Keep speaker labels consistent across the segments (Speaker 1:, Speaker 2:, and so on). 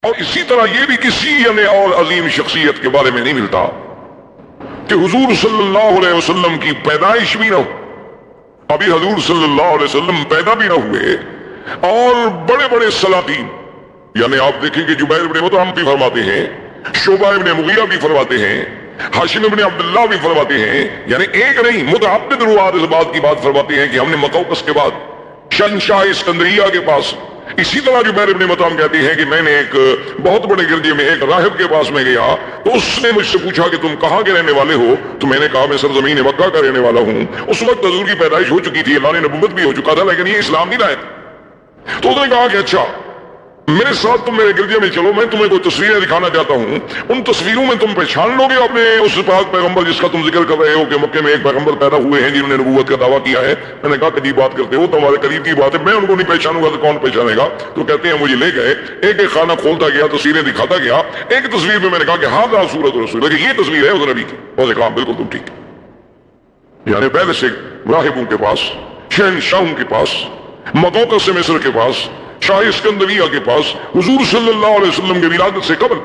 Speaker 1: اور اسی طرح یہ بھی کسی یعنی اور عظیم شخصیت کے بارے میں نہیں ملتا کہ حضور صلی اللہ علیہ وسلم کی پیدائش بھی نہ ہو، ابھی حضور صلی اللہ علیہ وسلم پیدا بھی نہ ہوئے، اور بڑے بڑے سلاطین، یعنی آپ دیکھیں کہ جبیر بن مطعم بھی فرماتے ہیں، شعبہ بن مغیرہ بھی فرماتے ہیں، ہاشم بن عبداللہ بھی فرماتے ہیں، یعنی ایک نہیں متعدد روایات اس بات کی بات فرماتے ہیں کہ ہم نے مقوقس کے بعد شہنشاہ اسکندریہ کے پاس، اسی طرح جبیر بن مطعم کہتے ہیں کہ میں نے ایک بہت بڑے گرجے میں ایک راہب کے پاس میں گیا تو اس نے مجھ سے پوچھا کہ تم کہاں کے رہنے والے ہو، تو میں نے کہا میں سرزمین مکہ کا رہنے والا ہوں۔ اس وقت حضور کی پیدائش ہو چکی تھی، اللہ نے نبوت بھی ہو چکا تھا، لیکن یہ اسلام نہیں لائے۔ تو اس نے کہا کہ اچھا میرے ساتھ تم میرے گرجے میں چلو، میں تمہیں کوئی تصویریں دکھانا چاہتا ہوں، ان تصویروں میں تم پہچان لو گے اپنے اس پاک پیغمبر جس کا تم ذکر کر رہے ہو کہ مکے میں ایک پیغمبر پیدا ہوئے ہیں جنہوں نے نبوت کا دعویٰ کیا ہے۔ میں نے کہا کہ بات کرتے ہو، تمہارے قریب کی بات ہے، میں ان کو نہیں پہچانوں گا تو کون پہچانے گا؟ تو کہتے ہیں مجھے لے گئے، ایک ایک خانہ کھولتا گیا، تصویریں دکھاتا گیا۔ ایک تصویر میں نے کہا کہ ہاں سورت رسول ہے، یہ تصویر ہے اس نبی کی۔ اس نے کہا بالکل تم ٹھیک، یعنی پہلے سے راہبوں کے پاس، شہنشاہوں کے پاس، مقوقس سے مصر کے پاس، شاہ اسکندریہ کے پاس، حضور صلی اللہ علیہ وسلم کے ولادت سے قبل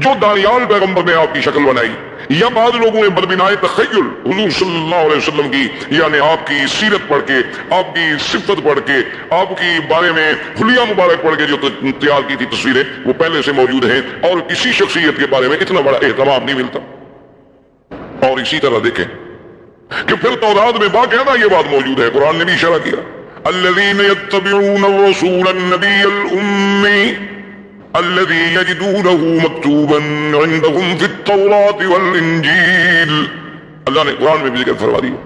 Speaker 1: جو دانیال پیغمبر نے آپ کی شکل بنائی، یا بعض لوگوں نے بدبینائے تخیل حضور صلی اللہ علیہ وسلم کی یعنی آپ کی سیرت پڑھ کے، آپ کی صفت پڑھ کے، آپ کی بارے میں حلیہ مبارک پڑھ کے جو تیار کی تھی تصویریں، وہ پہلے سے موجود ہیں، اور کسی شخصیت کے بارے میں اتنا بڑا اہتمام نہیں ملتا۔ اور اسی طرح دیکھیں کہ پھر تورات میں باقاعدہ یہ بات موجود ہے، قرآن نے بھی اشارہ کیا، الذين يتبعون الرسول النبي الأمي الذي يجدونه مكتوبا عندهم في التوراة والإنجيل۔ اللہ نے قرآن میں بھی ذکر فرما دیا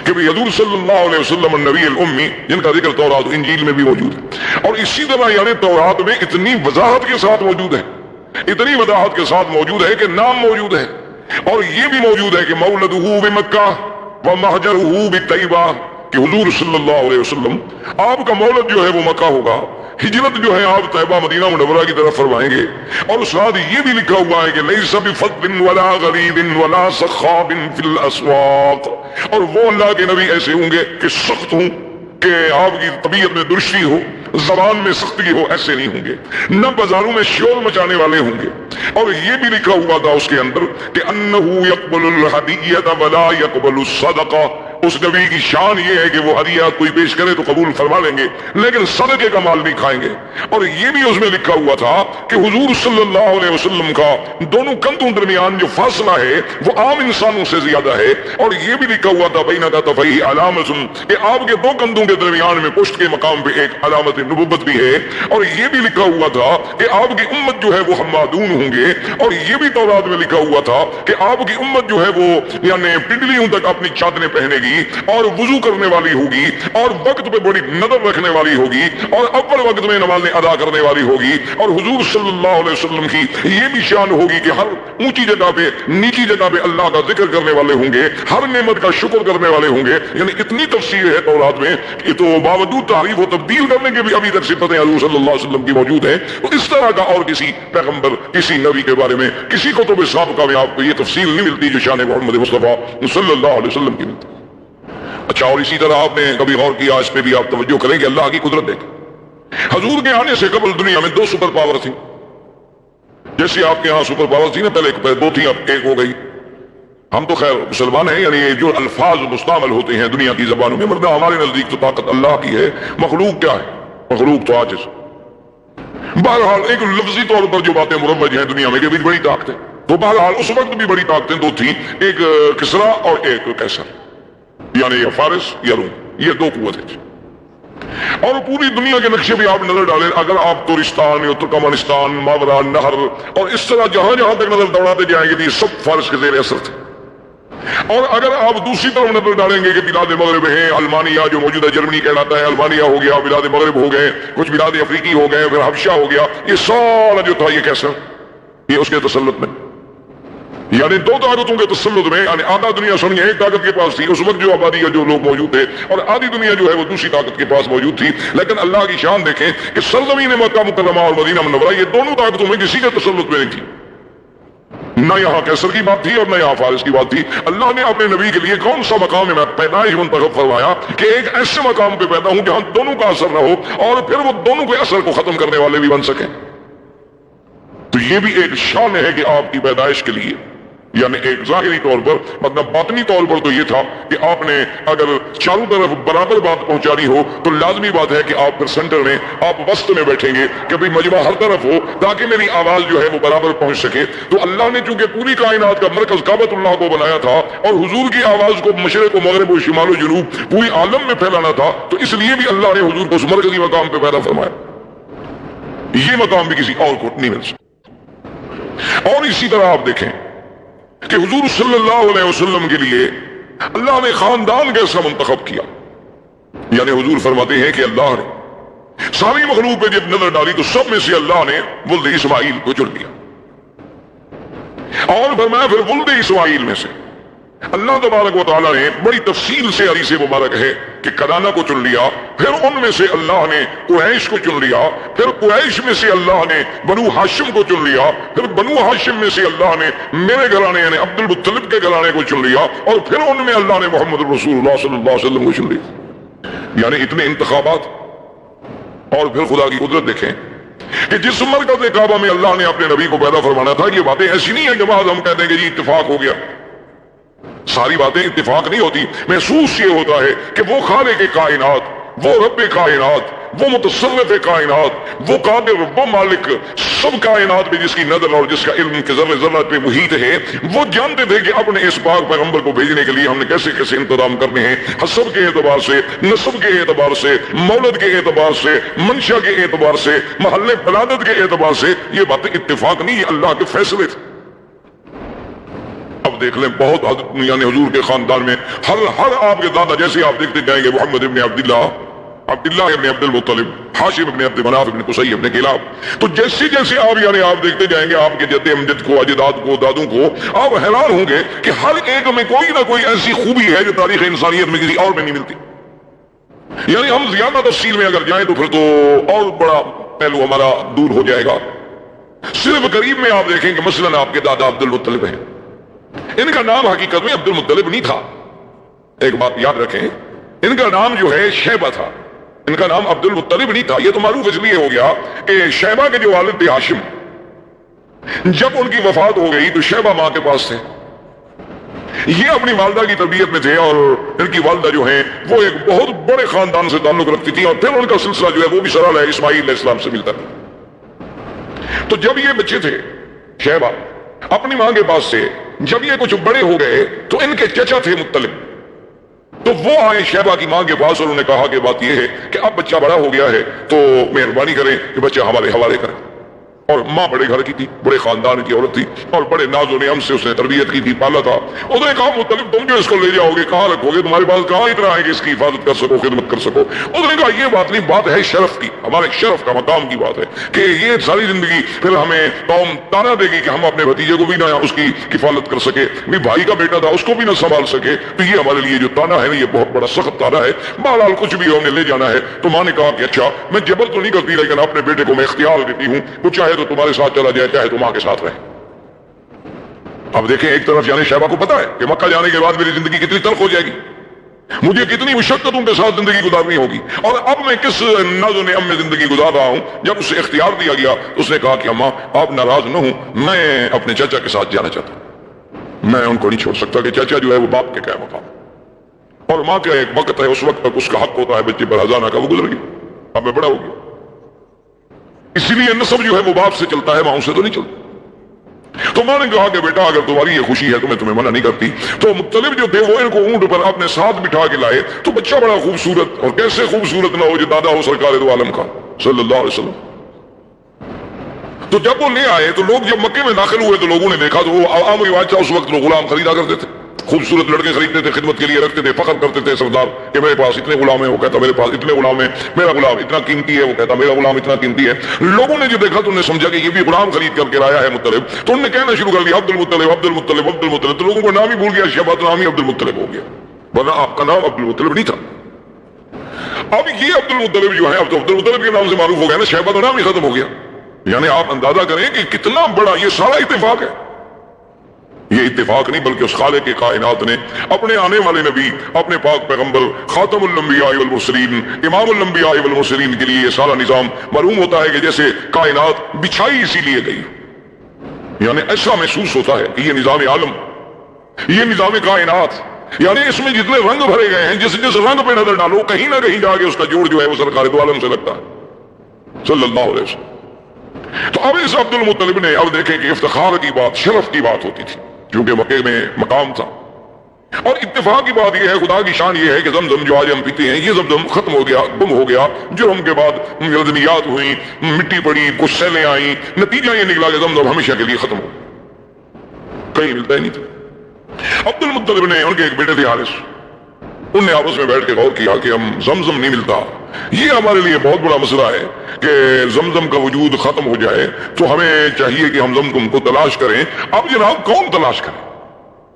Speaker 1: کہ حضور صلی اللہ علیہ وسلم النبی الامی، جن کا ذکر تورات و انجیل میں بھی موجود ہے، اور اسی طرح یعنی تورات میں اتنی وضاحت کے ساتھ موجود ہے، اتنی وضاحت کے ساتھ موجود ہے کہ نام موجود ہے، اور یہ بھی موجود ہے کہ مولدہ بمکہ ومہجرہ بطیبہ، کہ حضور صلی اللہ علیہ وسلم آپ کا مولد جو ہے وہ مکہ ہوگا، ہجرت جو ہے آپ طیبہ مدینہ منورہ کی طرف فرمائیں گے، اور اس بعد یہ بھی لکھا ہوا ہے کہ لیس بفظ ولا غلیظ ولا سخاب فی الاسواق، اور وہ اللہ کے نبی ایسے ہوں گے کہ سخت ہوں، کہ آپ کی طبیعت میں درشتی ہو، زبان میں سختی ہو، ایسے نہیں ہوں گے، نہ بازاروں میں شور مچانے والے ہوں گے۔ اور یہ بھی لکھا ہوا تھا اس کے اندر کہ انہ یقبل الہدیۃ ولا یقبل الصدقہ، اس نبی کی شان یہ ہے کہ وہ ہدیہ کوئی پیش کرے تو قبول فرما لیں گے، لیکن صدقے کا مال نہیں کھائیں گے۔ اور یہ بھی اس میں لکھا ہوا تھا کہ حضور صلی اللہ علیہ وسلم کا دونوں کندھوں درمیان جو فاصلہ ہے وہ عام انسانوں سے زیادہ ہے، اور یہ بھی لکھا ہوا تھا بینک طفیہ علامۃ، کہ آپ کے دو کندھوں کے درمیان میں پشت کے مقام پہ ایک علامت نبوت بھی ہے۔ اور یہ بھی لکھا ہوا تھا کہ آپ کی امت جو ہے وہ حمادون ہوں گے، اور یہ بھی تورات میں لکھا ہوا تھا کہ آپ کی امت جو ہے وہ یعنی پنڈلیوں تک اپنی چادریں پہنے گی، اور وضو کرنے والی ہوگی، اور وقت پہ بڑی نظر رکھنے والی ہوگی، اور اول وقت میں نمازیں ادا کرنے والی ہوگی، اور حضور صلی اللہ علیہ وسلم کی یہ بھی شان ہوگی کہ ہر اونچی جگہ پہ نیچی جگہ پہ اللہ کا ذکر کرنے والے ہوں گے، ہر نعمت کا شکر کرنے والے ہوں گے۔ یعنی اتنی تفسیر ہے تورات میں کہ تو باوجود تعریف و تبدیل کرنے کے بھی ابھی تک صفتیں حضور صلی اللہ علیہ وسلم کی موجود ہیں۔ تو اس طرح کا اور کسی پیغمبر، کسی نبی کے بارے میں کسی کتب سابقہ میں آپ کو یہ تفصیل نہیں ملتی جو شان محمد مصطفیٰ صلی اللہ علیہ وسلم کی ملتی۔ اچھا، اور اسی طرح آپ نے کبھی غور کیا، اس پہ بھی آپ توجہ کریں کہ اللہ کی قدرت دیکھیں، حضور کے آنے سے قبل دنیا میں 2 سپر پاور تھیں، جیسے آپ کے ہاں سپر پاور تھی نا، پہلے 2 تھیں، اب 1 ہو گئی۔ ہم تو خیر مسلمان ہیں، یعنی جو الفاظ مستعمل ہوتے ہیں دنیا کی زبانوں میں، ورنہ ہمارے نزدیک تو طاقت اللہ کی ہے، مخلوق کیا ہے؟ مخلوق تو عاجز۔ بہرحال ایک لفظی طور پر جو باتیں مروج ہیں دنیا میں کہ بڑی طاقت ہے، تو بہرحال اس وقت بھی بڑی طاقتیں 2 تھیں، ایک کسرا اور ایک قیصر، یعنی یا فارس یا روم، یہ 2 قوتیں تھیں۔ اور پوری دنیا کے نقشے پہ آپ نظر ڈالیں، اگر آپ ترکستان یا ترکمانستان، ماورا نہر اور اس طرح جہاں جہاں تک نظر دوڑاتے جائیں گے تو یہ سب فارس کے زیر اثر تھے۔ اور اگر آپ دوسری طرف نظر ڈالیں گے کہ بلاد مغرب ہیں، المانیہ جو موجودہ جرمنی کہلاتا ہے، المانیہ ہو گیا، بلاد مغرب ہو گئے، کچھ بلاد افریقی ہو گئے، پھر حبشہ ہو گیا، یہ سارا جو تھا یہ کیسا، یہ اس کے تسلط میں، یعنی 2 طاقتوں کے تسلط میں، یعنی آدھا دنیا سمجھے ایک طاقت کے پاس تھی اس وقت جو آبادی یا جو لوگ موجود تھے، اور آدھی دنیا جو ہے وہ دوسری طاقت کے پاس موجود تھی۔ لیکن اللہ کی شان دیکھیں کہ سرزمین مکہ مکرمہ اور مدینہ منورہ یہ دونوں طاقتوں میں کسی کے تسلط میں نہیں تھی، نہ یہاں کیسر کی بات تھی اور نہ یہاں فارس کی بات تھی. اللہ نے اپنے نبی کے لیے کون سا مقام میں پیدائش منتخب فرمایا کہ ایک ایسے مقام پہ پیدا ہوں جہاں دونوں کا اثر نہ ہو اور پھر وہ دونوں کے اثر کو ختم کرنے والے بھی بن سکیں. تو یہ بھی ایک شان ہے کہ آپ کی پیدائش کے لیے، یعنی ایک ظاہری طور پر، مطلب باطنی طور پر تو یہ تھا کہ آپ نے اگر چاروں طرف برابر بات پہنچانی ہو تو لازمی بات ہے کہ آپ پھر سینٹر میں، آپ وسط میں بیٹھیں گے کہ بھئی مجمع ہر طرف ہو تاکہ میری آواز جو ہے وہ برابر پہنچ سکے. تو اللہ نے چونکہ پوری کائنات کا مرکز کعبۃ اللہ کو بنایا تھا اور حضور کی آواز کو مشرق و مغرب و شمال و جنوب پوری عالم میں پھیلانا تھا، تو اس لیے بھی اللہ نے حضور کو اس مرکزی مقام پہ پیدا فرمایا. یہ مقام بھی کسی اور کو نہیں مل سکتا. اور اسی طرح آپ دیکھیں کہ حضور صلی اللہ علیہ وسلم کے لیے اللہ نے خاندان کیسا منتخب کیا. یعنی حضور فرماتے ہیں کہ اللہ نے ساری مخلوق پہ جب نظر ڈالی تو سب میں سے اللہ نے ولد اسماعیل کو چن لیا. اور فرمایا پھر ولد اسماعیل میں سے اللہ تبارک و تعالیٰ نے بڑی تفصیل سے حدیث مبارک ہے کہ کنانہ کو چن لیا، پھر ان میں سے اللہ نے قریش کو چن لیا، پھر قریش میں سے اللہ نے بنو ہاشم کو چن لیا، پھر بنو ہاشم میں سے اللہ نے میرے گھرانے یعنی عبد المطلب کے گھرانے کو چن لیا، اور پھر ان میں اللہ نے محمد رسول اللہ صلی اللہ علیہ وسلم کو چن لیا. یعنی اتنے انتخابات. اور پھر خدا کی قدرت دیکھیں کہ جس مرکز کعبہ میں اللہ نے اپنے نبی کو پیدا فرمانا تھا، یہ باتیں ایسی نہیں ہیں کہ بعض ہم کہتے ہیں کہ جی اتفاق ہو گیا. ساری باتیں اتفاق نہیں ہوتی. محسوس یہ ہوتا ہے کہ وہ خالق کائنات، وہ رب کائنات، وہ متصرف کائنات، وہ قادر، وہ مالک سب کائنات میں جس کی نظر اور جس کا علم کے ذرے ذرہ پہ محیط ہے، وہ جانتے تھے کہ اپنے اس پاک پیغمبر کو بھیجنے کے لیے ہم نے کیسے کیسے انتظام کرنے ہیں، حسب کے اعتبار سے، نسب کے اعتبار سے، مولد کے اعتبار سے، منشا کے اعتبار سے، محل ولادت کے اعتبار سے. یہ باتیں اتفاق نہیں، یہ اللہ کے فیصلے تھے. اب دیکھ لیں بہت یعنی حضور کے خاندان میں ہر آپ کے دادا جیسے آپ دیکھتے جائیں گے محمد ابن عبداللہ ابن عبد المطلب، ہاشم ابن عبد مناف ابن قصی ابن کلاب، تو جیسے جیسے آپ یعنی آپ دیکھتے جائیں گے آپ کے جد امجد کو، اجداد کو، دادوں کو، آپ حیران ہوں گے کہ ہر ایک میں کوئی نہ کوئی ایسی خوبی ہے جو تاریخ انسانیت میں کسی اور میں نہیں ملتی. یعنی ہم زیادہ تفصیل میں اگر جائیں تو پھر تو اور بڑا پہلو ہمارا دور ہو جائے گا. صرف قریب میں آپ دیکھیں کہ مثلا آپ کے دادا عبد المطلب ہیں، ان کا نام حقیقت میں عبد المطلب نہیں تھا. ایک بات یاد رکھیں، ان کا نام جو ہے شیبہ تھا، ان کا نام عبد المطلب نہیں تھا. یہ تو معروف اس لیے ہو گیا کہ شیبہ کے جو والد تھے ہاشم، جب ان کی وفات ہو گئی تو شیبہ ماں کے پاس تھے. یہ اپنی والدہ کی تربیت میں تھے اور ان کی والدہ جو ہیں وہ ایک بہت بڑے خاندان سے تعلق رکھتی تھی، اور پھر ان کا سلسلہ جو ہے وہ بھی سرال ہے اسماعیل علیہ السلام سے ملتا تھا. تو جب یہ بچے تھے شیبہ اپنی ماں کے پاس سے، جب یہ کچھ بڑے ہو گئے تو ان کے چچا تھے مطلب، تو وہ آئے شیبہ کی ماں کے پاس اور انہوں نے کہا کہ بات یہ ہے کہ اب بچہ بڑا ہو گیا ہے تو مہربانی کریں کہ بچہ ہمارے حوالے کریں. اور ماں بڑے گھر کی تھی، بڑے خاندان کی عورت تھی اور بڑے ناز و نعم سے اس نے تربیت کی تھی، پالا تھا. اس نے کہا مطلب تم جو اس کو لے جاؤ گے کہاں رکھو گے، تمہارے پاس کہاں اتنا ہے کہ اس کی حفاظت کر سکو، خدمت کر سکو. اس نے کہا یہ بات نہیں، بات ہے شرف کی، ہمارے شرف کا مقام کی بات ہے کہ یہ ساری زندگی پھر ہمیں قوم تانا دے گی کہ ہم اپنے بھتیجے کو بھی نہ اس کی کفالت کر سکے، بھی بھائی کا بیٹا تھا اس کو بھی نہ سنبھال سکے. تو یہ ہمارے لیے جو تانا ہے نا یہ بہت بڑا سخت تانا ہے. بہرحال کچھ بھی ہم نے لے جانا ہے. تو ماں نے کہا کہ اچھا میں جبر تو نہیں کرتی لیکن اپنے بیٹے کو میں اختیار دیتی ہوں، وہ چاہے تو تمہارے ساتھ چلا جائے چاہے تو ماں کے ساتھ رہے. اب دیکھیں ایک طرف یعنی شیبہ کو پتا ہے کہ مکہ جانے کے بعد میری زندگی کتنی تلخ ہو جائے گی، مجھے کتنی مشقتوں کے ساتھ زندگی گزارنی ہوگی، اور اب میں کس ناز و نعم میں زندگی گزار رہا ہوں. جب اسے اختیار دیا گیا تو اس نے کہا کہ اماں آپ ناراض نہ ہوں، میں اپنے چچا کے ساتھ جانا چاہتا ہوں، میں ان کو نہیں چھوڑ سکتا کہ چچا جو ہے وہ باپ کے کیا مقام، اور ماں کا ایک وقت ہے اس وقت تک اس کا حق ہوتا ہے بچے پر ہزانہ کا، وہ گزر گیا، اب میں بڑا ہو گیا. اسی لیے نسب جو ہے وہ باپ سے چلتا ہے، ماں سے تو نہیں چلتا. تو ماں نے کہا کہ بیٹا اگر تمہاری یہ خوشی ہے تو میں تمہیں منع نہیں کرتی. تو مطلب جو تھے وہ ان کو اونٹ پر اپنے ساتھ بٹھا کے لائے. تو بچہ بڑا خوبصورت، اور کیسے خوبصورت نہ ہو جو دادا ہو سرکار دو عالم کا صلی اللہ علیہ وسلم. تو جب وہ لے آئے تو لوگ جب مکے میں داخل ہوئے تو لوگوں نے دیکھا تو وہ عام رواج تھا اس وقت لوگ غلام خریدا کرتے تھے، خوبصورت لڑکے خریدتے تھے، خدمت کے لیے رکھتے تھے، فخر کرتے تھے سردار کہ میرے پاس اتنے غلام ہیں، وہ کہتا میرے پاس اتنے غلام ہیں، میرا غلام اتنا قیمتی ہے، وہ کہتا میرا غلام اتنا قیمتی ہے. لوگوں نے جو دیکھا تو انہوں نے سمجھا کہ یہ بھی غلام خرید کر کے لایا ہے مطلب. تو انہوں نے کہنا شروع کر دیا عبد المطلب عبد المطلب عبد المطلب. تو لوگوں کو نام ہی بھول گیا، شیبہ تو نام ہی عبد المطلب ہو گیا، ورنہ آپ کا نام عبد المطلب نہیں تھا. اب یہ عبد المطلب جو ہے اب تو عبد المطلب کے نام سے معروف ہو گیا نا، شیبہ تو نام ہی ختم ہو گیا. یعنی آپ اندازہ کریں کہ کتنا بڑا یہ سارا اتفاق ہے. یہ اتفاق نہیں بلکہ اس خالق کائنات نے اپنے آنے والے نبی اپنے پاک پیغمبر خاتم الانبیاء والمرسلین امام الانبیاء والمرسلین کے لیے یہ سارا نظام معلوم ہوتا ہے کہ جیسے کائنات بچھائی اسی لیے گئی، یعنی ایسا محسوس ہوتا ہے کہ یہ نظام عالم، یہ نظام کائنات، یعنی اس میں جتنے رنگ بھرے گئے ہیں جس جس رنگ پہ نظر ڈالو کہیں نہ کہیں جا کے اس کا جوڑ جو ہے وہ سرکار دو عالم سے لگتا ہے صلی اللہ علیہ وسلم۔ تو اب اس عبد المطلب نے اب دیکھیں کہ افتخار کی بات، شرف کی بات ہوتی تھی کیونکہ مکے میں مقام تھا، اور اتفاق کی بات یہ ہے، خدا کی شان یہ ہے کہ زمزم جو آج ہم پیتے ہیں یہ زمزم ختم ہو گیا، گم ہو گیا، جرم کے بعد لازمیات ہوئی، مٹی پڑی، کچھ سیلیں آئیں، نتیجہ یہ نکلا کہ زمزم ہمیشہ کے لیے ختم ہو، کہیں ملتا ہی نہیں تھا۔ عبد المطلب نے، ان کے ایک بیٹے تھے حارث، ان نے آپس میں بیٹھ کے غور کیا کہ ہم زمزم نہیں ملتا، یہ ہمارے لیے بہت بڑا مسئلہ ہے کہ زمزم کا وجود ختم ہو جائے تو ہمیں چاہیے کہ ہم زمزم کو تلاش کریں۔ اب جناب کون تلاش کرے؟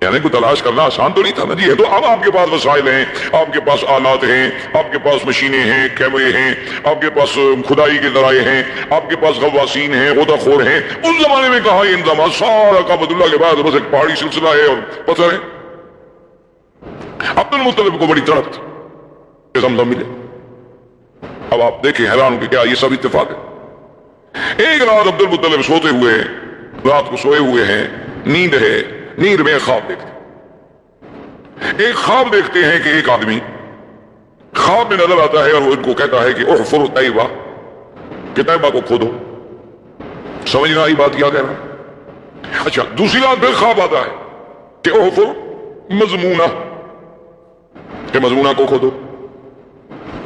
Speaker 1: یعنی کو تلاش کرنا آسان تو نہیں تھا نا جی، تو اب آپ کے پاس وسائل ہیں، آپ کے پاس آلات ہیں، آپ کے پاس مشینیں ہیں، کیمرے ہیں، آپ کے پاس کھدائی کے ذرائع ہیں، آپ کے پاس غواصین ہیں، غوطہ خور ہیں۔ اس زمانے میں کہا یہ انتظامات، سارا کعبۃ اللہ کے بعد بس ایک پہاڑی سلسلہ ہے اور پتھر ہے۔ عبد المطلب کو بڑی تڑپ تھی کہ زمزم ملے۔ اب آپ دیکھیں حیران کہ کیا یہ سب اتفاق ہے؟ ایک رات عبد المطلب سوتے ہوئے، رات کو سوئے ہوئے ہیں، نیند ہے، نیند میں خواب دیکھتے، ایک خواب دیکھتے ہیں کہ ایک آدمی خواب میں نظر آتا ہے اور وہ ان کو کہتا ہے کہ احفر طیبہ، کہ طیبہ کو کھودو۔ سمجھ نہ آئی بات کیا کہہ رہا؟ اچھا، دوسری رات پھر خواب آتا ہے کہ احفر مضمونہ، کہ مضمونہ کو کھودو۔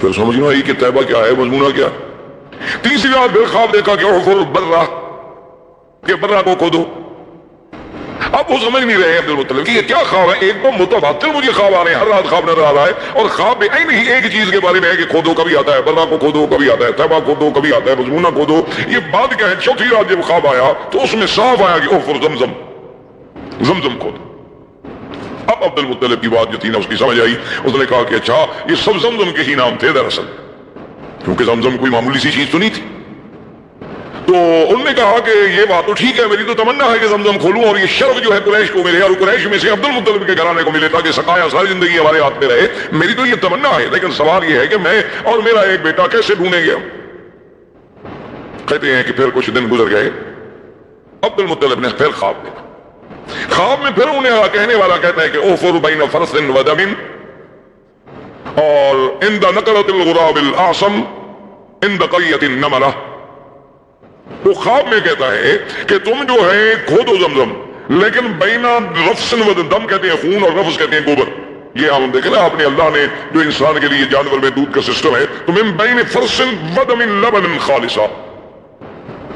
Speaker 1: پھر سمجھ نہ آئی کہ طیبہ کیا ہے، مضمونہ کیا ہے۔ تیسری رات پھر خواب دیکھا کہ احفر برہ، کہ برہ کو کھودو۔ اب وہ سمجھ نہیں رہے عبد المطلب کہ یہ کیا خواب ہے، ایک دم متبادل مجھے خواب آ رہے ہیں، ہر رات خواب نظر آ رہا ہے، اور خواب میں عین ہی ایک چیز کے بارے میں ہے کہ کھودو کبھی آتا ہے، برہ کو کھودو کبھی آتا ہے، طیبہ کھودو کبھی آتا ہے، مضمونہ کھودو۔ یہ بات کیا ہے؟ چوتھی رات جب خواب آیا تو اس میں صاف آیا کہ احفر زمزم، زمزم کھودو۔ اب عبد المطلب کی بات جو تھی نا اس کی سمجھ آئی، اس نے کہا کہ اچھا یہ سب زمزم کے ہی نام تھے دراصل، کیونکہ زمزم کوئی معمولی سی چیز تو نہیں تھی۔ تو انہوں نے کہا کہ یہ بات تو ٹھیک ہے، میری تو تمنا ہے کہ زمزم کھولوں اور یہ شرف جو ہے قریش کو ملے، اور قریش میں سے عبد المطلب کے گھرانے کو ملے تاکہ سقایا ساری زندگی ہمارے ہاتھ میں رہے، میری تو یہ تمنا ہے، لیکن سوال یہ ہے کہ میں اور میرا ایک بیٹا کیسے ڈھونڈیں گے؟ کہتے ہیں کہ پھر کچھ دن گزر گئے، عبد المطلب نے پھر خواب دیکھا۔ خواب میں پھر انہیں کہنے والا کہتا ہے کہ اوفر بین فرس و دم، اور عند نقلۃ الغراب الاعصم عند قریۃ النملہ۔ وہ خواب میں کہتا ہے کہ تم جو ہے کھودو زمزم، لیکن بین رفس و دم کہتے ہیں خون، اور رفس کہتے ہیں گوبر۔ یہ ہم دیکھیں نا، آپ نے اللہ نے جو انسان کے لیے جانور میں دودھ کا سسٹم ہے، تو من بین فرس و دم لبن خالصا،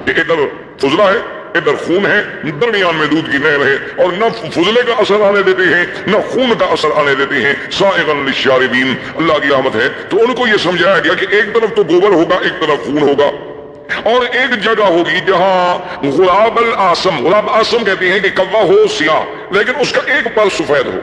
Speaker 1: ادھر فضلہ ہے ادھر خون ہے، درمیان میں دودھ کی نہر ہے، اور نہ فضلے کا اثر آنے دیتے ہیں نہ خون کا اثر آنے دیتے ہیں، سائغا للشاربین۔ اللہ کی رحمت ہے تو ان کو یہ سمجھایا گیا کہ ایک طرف تو گوبر ہوگا، ایک طرف خون ہوگا، اور ایک جگہ ہوگی جہاں غلاب العاصم، غلاب آسم کہتے ہیں کہ کوا ہو سیاہ لیکن اس کا ایک پر سفید ہو،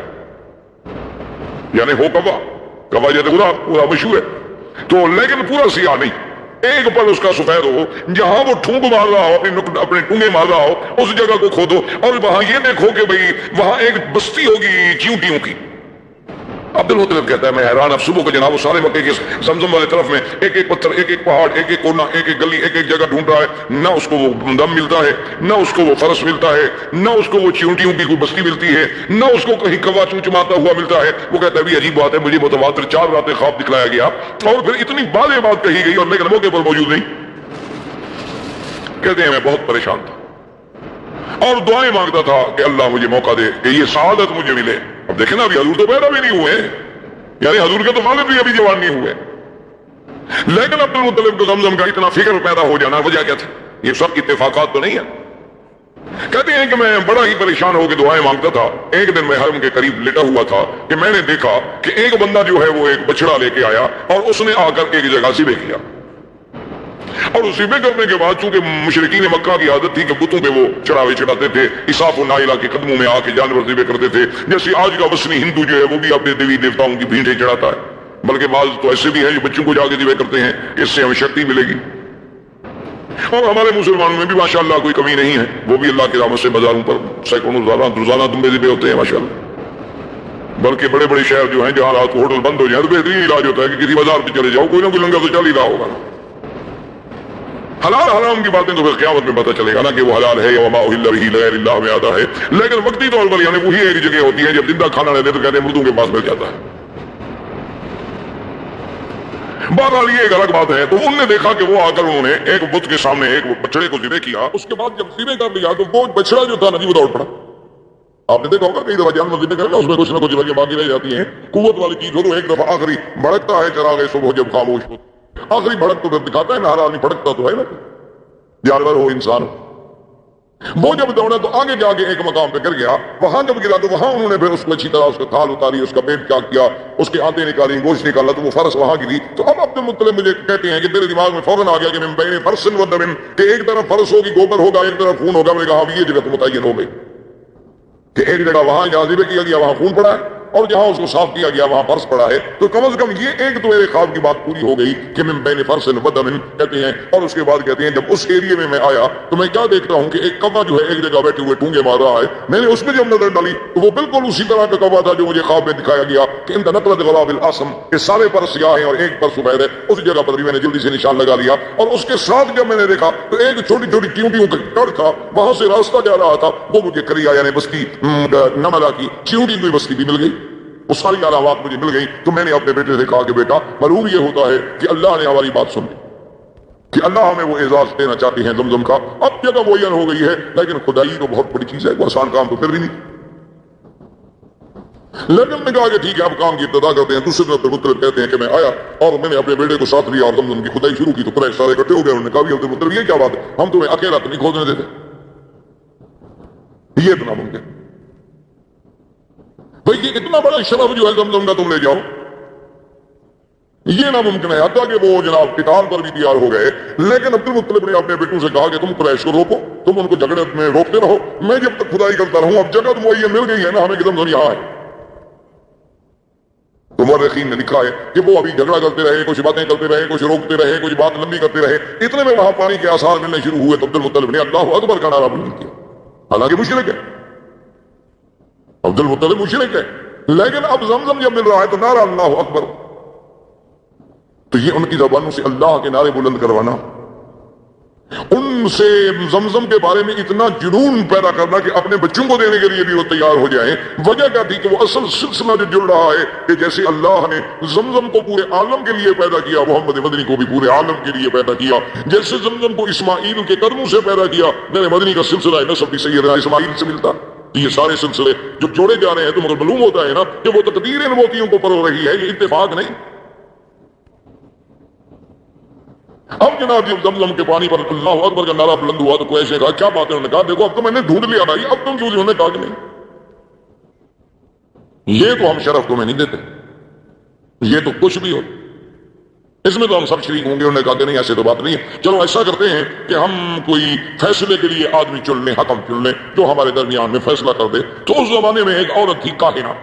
Speaker 1: یعنی ہو کوا جیسے غلاب مشہور ہے تو، لیکن پورا سیاہ نہیں، ایک پر اس کا سفید ہو، جہاں وہ ٹھونگ مار رہا ہو، اپنے ٹونگے مار رہا ہو، اس جگہ کو کھودو، اور وہاں یہ دیکھو کہ بھئی وہاں ایک بستی ہوگی چیونٹیوں کی۔ عبد المطلب کہتا ہے میں حیران، اب صبح کو جناب وہ سارے مکے کے زمزم والے طرف میں ایک ایک پتھر، ایک ایک پہاڑ، ایک ایک کونا، ایک ایک گلی، ایک ایک جگہ ڈھونڈ رہا ہے، نہ اس کو وہ دم ملتا ہے، نہ اس کو وہ فرس ملتا ہے، نہ اس کو وہ چیونٹیوں کی کوئی بستی ملتی ہے، نہ اس کو کہیں کوا چمچماتا ہوا ملتا ہے۔ وہ کہتا ہے بھی عجیب بات ہے، مجھے متواتر 4 راتیں خواب دکھلایا گیا اور پھر اتنی بعد بات کہی گئی اور لیکن موقع پر موجود نہیں۔ کہتے ہیں میں بہت پریشان تھا اور دعائیں مانگتا تھا کہ اللہ مجھے موقع دے کہ یہ سعادت مجھے ملے۔ اب دیکھیں نا، ابھی حضور تو پیدا بھی نہیں ہوئے، یعنی حضور کے تو والد بھی ابھی جوان نہیں ہوئے، لیکن عبد المطلب کو زمزم کا اتنا فکر پیدا ہو جانا وجہ کیا تھی؟ یہ سب اتفاقات تو نہیں ہے۔ کہتے ہیں کہ میں بڑا ہی پریشان ہو کے دعائیں مانگتا تھا۔ ایک دن میں حرم کے قریب لیٹا ہوا تھا کہ میں نے دیکھا کہ ایک بندہ جو ہے وہ ایک بچڑا لے کے آیا اور اس نے آ کر ایک جگہ ذبح کیا، اور ذبح کرنے کے بعد چونکہ مشرکین مکہ کی عادت تھی کہ بتوں پہ وہ چڑھاوے چڑھاتے تھے، اساف و نائلہ کے قدموں میں آ کے جانور ذبح کرتے تھے، جیسے آج کا وثنی ہندو جو ہے وہ بھی اپنے دیوی دیوتاؤں کی بھینٹیں چڑھاتا ہے، بلکہ بعض تو ایسے بھی ہیں جو بچوں کو جا کے ذبح کرتے ہیں، اس سے ہمیں شکتی ملے گی۔ اور ہمارے مسلمانوں میں بھی ماشاءاللہ کوئی کمی نہیں ہے، وہ بھی اللہ کی رحمت سے بازاروں پر سینکڑوں روزانہ دمبے ذبح ہوتے ہیں ماشاءاللہ۔ بلکہ بڑے بڑے شہر جو ہیں جہاں رات کو ہوٹل بند ہو جائیں تو بہترین علاج ہوتا ہے کہ کسی بازار پہ چلے جاؤ، کوئی نہ کوئی لنگر تو چل ہی رہا ہوگا۔ حلال حرام کی باتیں تو پھر قیامت میں پتہ چلے گا نا کہ وہ حلال ہے یا وما اہل به لغیر اللہ میں آتا ہے، لیکن وقتی طور پر یعنی وہی ایک جگہ ہوتی ہے جب زندہ کھانا رہتے تو کہتے ہیں مردوں کے پاس مل جاتا ہے۔ بہرحال یہ ایک الگ بات ہے۔ تو انہوں نے دیکھا کہ وہ آ کر انہوں نے ایک بت کے سامنے ایک بچڑے کو ذبح کیا، اس کے بعد جب ذبح کر لیا تو وہ بچڑا جو تھا ندی وہ دوڑ پڑا۔ آپ نے دیکھا ہوگا کئی دفعہ جانور ذبح کرے گا اس میں کچھ نہ کچھ وجہ باقی رہ جاتی ہیں، قوت والی چیز ہو تو ایک دفعہ آخری بھڑکتا ہے چراغ صبح جب خاموش ہو، آخری بھڑک تو دکھاتا ہے نا، ہر آدمی بھڑکتا تو ہے نا، جانور ہو انسان ہو۔ وہ جب دوڑا تو آگے جا کے ایک مقام پہ گر گیا، وہاں جب گرا تو وہاں انہوں نے پھر اس کو اچھی طرح اس کا کھال اتاری، اس کا پیٹ چاک کیا، اس کے آنتیں نکالی، گوشت نکالا تو وہ فرس وہاں گری۔ تو اب عبد المطلب مجھے کہتے ہیں کہ میرے دماغ میں فوراً آ گیا کہ من بین فرس و دم، کہ ایک طرف فرس ہوگی گوبر ہوگا، ایک طرف خون ہوگا۔ میں نے کہا اب یہ جگہ تو متعین ہو گئی کہ ایک جگہ وہاں جہاں ذبح کیا گیا وہاں خون پڑا ہے اور جہاں اس کو صاف کیا گیا وہاں فرش پڑا ہے، تو کم از کم یہ ایک تو میرے خواب کی بات پوری ہو گئی کہ من بین فرس و دم کہتے ہیں۔ اور اس کے بعد کہتے ہیں جب اس ایریے میں آیا تو میں کیا دیکھتا ہوں کہ ایک کوا جو ہے ایک جگہ بیٹھے ہوئے ٹونگے مار رہا ہے۔ میں نے اس میں جب نظر ڈالی تو وہ بالکل اسی طرح کا کوا تھا جو مجھے خواب میں دکھایا گیا کہ ان نقرۃ غراب الاسم، کہ سارے پر سیاہ ہیں اور ایک پر سفید ہے۔ اس جگہ پر بھی میں نے جلدی سے نشان لگا لیا، اور اس کے ساتھ جب میں نے دیکھا تو ایک چھوٹی چھوٹی چیونٹیوں کا کڑ تھا، وہاں سے راستہ جا رہا تھا، وہ مجھے کریا یعنی بستی نملا کی چیونٹی کوئی بستی بھی مل گئی، وہ ساری علامات مجھے مل گئی۔ تو میں نے اپنے بیٹے سے کہا کہ بیٹا معلوم یہ ہوتا ہے کہ اللہ نے ہماری بات سن لی، کہ اللہ ہمیں وہ اعزاز دینا چاہتے ہیں زمزم کا۔ اب جگہ معین ہو گئی ہے، لیکن خدائی تو بہت بڑی چیز ہے، وہ آسان کام تو پھر بھی نہیں۔ لیکن میں کہا کہ ٹھیک ہے اب کام کی ابتدا کرتے ہیں۔ دوسرے دن عبدالمطلب کہتے ہیں کہ میں آیا اور میں نے اپنے بیٹے کو ساتھ لیا اور زمزم کی کھدائی شروع کی تو قریش سارے اکٹھے ہو گئے۔ انہوں نے کہا بھی عبدالمطلب یہ کیا بات ہے، ہم تمہیں اکیلا تو نہیں کھودنے دیتے، یہ اتنا ممکن بھئی یہ اتنا بڑا شرف جو ہے زمزم کا تم لے جاؤ، یہ ناممکن ہے۔ حتیٰ کہ وہ جناب قتال پر بھی تیار ہو گئے، لیکن عبدالمطلب نے اپنے بیٹوں سے کہا کہ تم قریش کو روکو، تم ان کو جھگڑے میں روکتے رہو، میں جب تک کھدائی کرتا رہوں، اب جگہ تو یہ مل گئی ہے نا ہمیں کہ زمزم یہاں ہے۔ تو مورخین نے لکھا ہے کہ وہ ابھی جھگڑا کرتے رہے، کچھ باتیں کرتے رہے، کچھ روکتے رہے، کچھ بات لمبی کرتے رہے، اتنے میں وہاں پانی کے آثار ملنے شروع ہوئے تو عبدالمطلب نے اللہ اکبر کا نعرہ بلند کیا، حالانکہ مشرک ہے، عبدالمطلب مشرک ہے، لیکن اب زمزم جب مل رہا ہے تو نعرہ اللہ اکبر۔ تو یہ ان کی زبانوں سے اللہ کے نعرے بلند کروانا، ان سے زمزم کے بارے میں اتنا جنون پیدا کرنا کہ اپنے بچوں کو دینے کے لیے بھی وہ تیار ہو جائیں۔ وجہ کیا تھی کہ وہ اصل سلسلہ جو جڑ رہا ہے کہ جیسے اللہ نے زمزم کو پورے عالم کے لیے پیدا کیا، محمد مدنی کو بھی پورے عالم کے لیے پیدا کیا، جیسے زمزم کو اسماعیل کے قدموں سے پیدا کیا، میرے مدنی کا سلسلہ نسب بھی سیدنا اسماعیل سے ملتا۔ یہ سارے سلسلے جو جوڑے جا رہے ہیں تو مگر معلوم ہوتا ہے نا کہ وہ تقدیر نبوتیوں کو پرو رہی ہے، یہ اتفاق نہیں۔ اب جناب جب زمزم کے پانی پر اللہ اکبر کا نعرہ بلند ہوا تو قریش نے کہا کیا بات ہے؟ انہوں نے کہا دیکھو اب تو میں نے ڈھونڈ لیا بھائی، اب تم کیوں؟ انہوں نے کہا کہ نہیں، یہ تو ہم شرف تمہیں نہیں دیتے، یہ تو کچھ بھی ہو اس میں تو ہم سب شریک ہوں گے۔ انہوں نے کہا کہ نہیں ایسے تو بات نہیں ہے، چلو ایسا کرتے ہیں کہ ہم کوئی فیصلے کے لیے آدمی چن لیں، حکم چن لیں جو ہمارے درمیان میں فیصلہ کر دے۔ تو اس زمانے میں ایک عورت تھی کاہنہ۔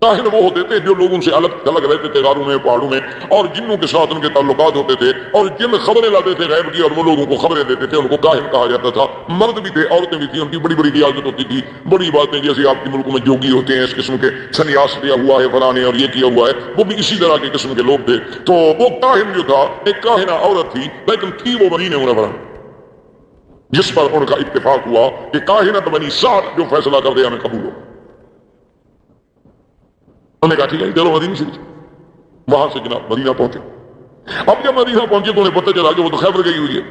Speaker 1: کاہن وہ ہوتے تھے جو لوگوں سے الگ تھلگ رہتے تھے، غاروں میں، پہاڑوں میں، اور جنوں کے ساتھ ان کے تعلقات ہوتے تھے، اور جن خبریں لاتے تھے غیب کی اور وہ لوگوں کو خبریں دیتے تھے، ان کو کاہن کہا جاتا تھا۔ مرد بھی تھے، عورتیں بھی تھیں، ان کی بڑی بڑی ریاضت ہوتی تھی، بڑی باتیں جیسے آپ کے ملکوں میں جوگی ہوتے ہیں اس قسم کے، سنیاس لیا ہوا ہے فلاں نے اور یہ کیا ہوا ہے، وہ بھی اسی طرح کے قسم کے لوگ تھے۔ تو وہ کاہن جو تھا ایک کاہنہ عورت تھی، لیکن تھی وہ بنی منورہ، جس پر ان کا اتفاق ہوا کہ کاہنت بنی سعد جو فیصلہ کر دے ہمیں قبول ہو۔ انہوں نے کہا ٹھیک ہے چلو مدینہ سے وہاں سے جناب مدینہ پہنچے۔ اب جب مدینہ پہنچے تو انہیں پتہ چلا کہ وہ تو خیبر گئی ہوئی ہے۔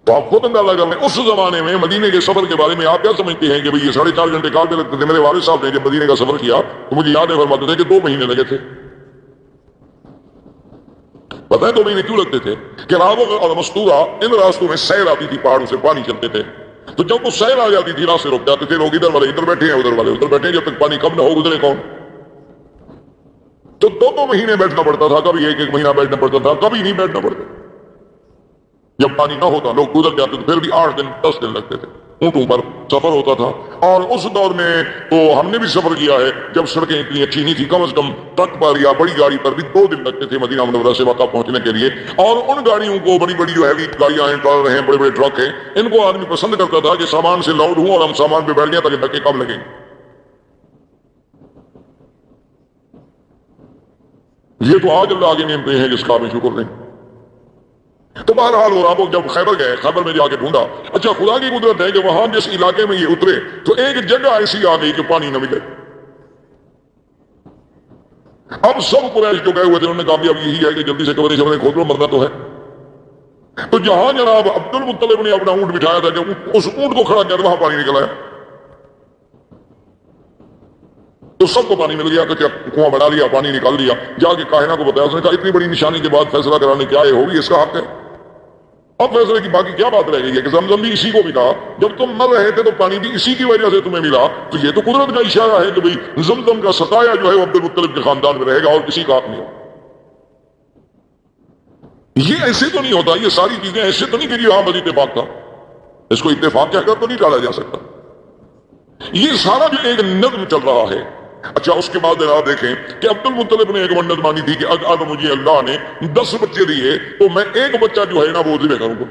Speaker 1: تو آپ خود اندازہ کر لیں اس زمانے میں مدینے کے سفر کے بارے میں آپ کیا سمجھتے ہیں کہ بھئی یہ 4.5 گھنٹے کار پہ لگتے تھے۔ میرے والد صاحب نے جب مدینے کا سفر کیا تو مجھے یاد ہے فرماتے تھے کہ 2 مہینے لگے تھے۔ پتہ ہے 2 مہینے کیوں لگتے تھے؟ کہ راوغ اور مستورہ ان راستوں میں سیل آتی تھی، پہاڑوں سے پانی چلتے تھے، تو جب وہ سیل آ جاتی تھی راستے رک جاتے تھے، لوگ ادھر والے ادھر بیٹھے ہیں، ادھر والے ادھر بیٹھے ہیں، جب تک پانی کم نہ ہو گزرے کون؟ تو 2 مہینے بیٹھنا پڑتا تھا، کبھی 1 مہینہ بیٹھنا پڑتا تھا، کبھی نہیں بیٹھنا پڑتا۔ جب پانی نہ ہوتا لوگ گزر جاتے تو پھر بھی 8 دن 10 دن لگتے تھے۔ اونٹوں پر سفر ہوتا تھا، اور اس دور میں تو ہم نے بھی سفر کیا ہے جب سڑکیں اتنی اچھی نہیں تھی، کم از کم ٹرک پر یا بڑی گاڑی پر بھی 2 دن لگتے تھے مدینہ منورہ سے مکہ پہنچنے کے لیے، اور ان گاڑیوں کو بڑی بڑی جو ہیوی گاڑیاں ہیں، ٹرالر ہیں، بڑے بڑے ٹرک ہیں، ان کو آدمی پسند کرتا تھا کہ سامان سے لاؤڈ ہوں اور ہم سامان پہ بیٹھ جائیں تاکہ دھکے کم لگیں۔ یہ تو آج اللہ آگے نعمتیں ہیں جس کا ہمیں شکر نہیں۔ تو بہرحال اور آپ جب خیبر گئے، خیبر میں جا کے ڈھونڈا، اچھا خدا کی قدرت ہے کہ وہاں جس علاقے میں یہ اترے تو ایک جگہ ایسی آ گئی کہ پانی نہ ملے۔ اب سب قریش جو گئے ہوئے تھے انہوں نے کہا بھی اب یہی ہے کہ جلدی سے قبر شمرے کھود لو، مرنا تو ہے۔ تو جہاں جناب عبد المطلب نے اپنا اونٹ بٹھایا تھا، جب اس اونٹ کو کھڑا کیا تو وہاں پانی نکل آیا، تو سب کو پانی مل گیا، کہ کنواں بنا لیا، پانی نکال لیا۔ جا کے کاہنہ کو بتایا، اس نے کہا اتنی بڑی نشانی کے بعد فیصلہ کرانے کیا ہے ہوگی، اس کا حق ہے۔ اب فیصلے کی باقی کیا بات رہ گئی ہے کہ زمزم بھی اسی کو ملا، جب تم مر رہے تھے تو پانی بھی اسی کی وجہ سے تمہیں ملا، تو یہ تو قدرت کا اشارہ ہے کہ بھئی زمزم کا سقایا جو ہے وہ عبد المطلب کے خاندان میں رہے گا اور کسی کا حق نہیں ہوگا۔ یہ ایسے تو نہیں ہوتا، یہ ساری چیزیں ایسے تو نہیں کہ ہاں بس اتفاق تھا، اس کو اتفاق کہہ کر تو نہیں ٹالا جا سکتا۔ یہ سارا جو ایک نظم چل رہا ہے۔ اچھا اس کے بعد آپ دیکھیں کہ عبد المطلب نے ایک منت مانی تھی کہ اگر مجھے اللہ نے 10 بچے دیے تو میں ایک بچہ جو ہے نا وہ ذبح کروں گا،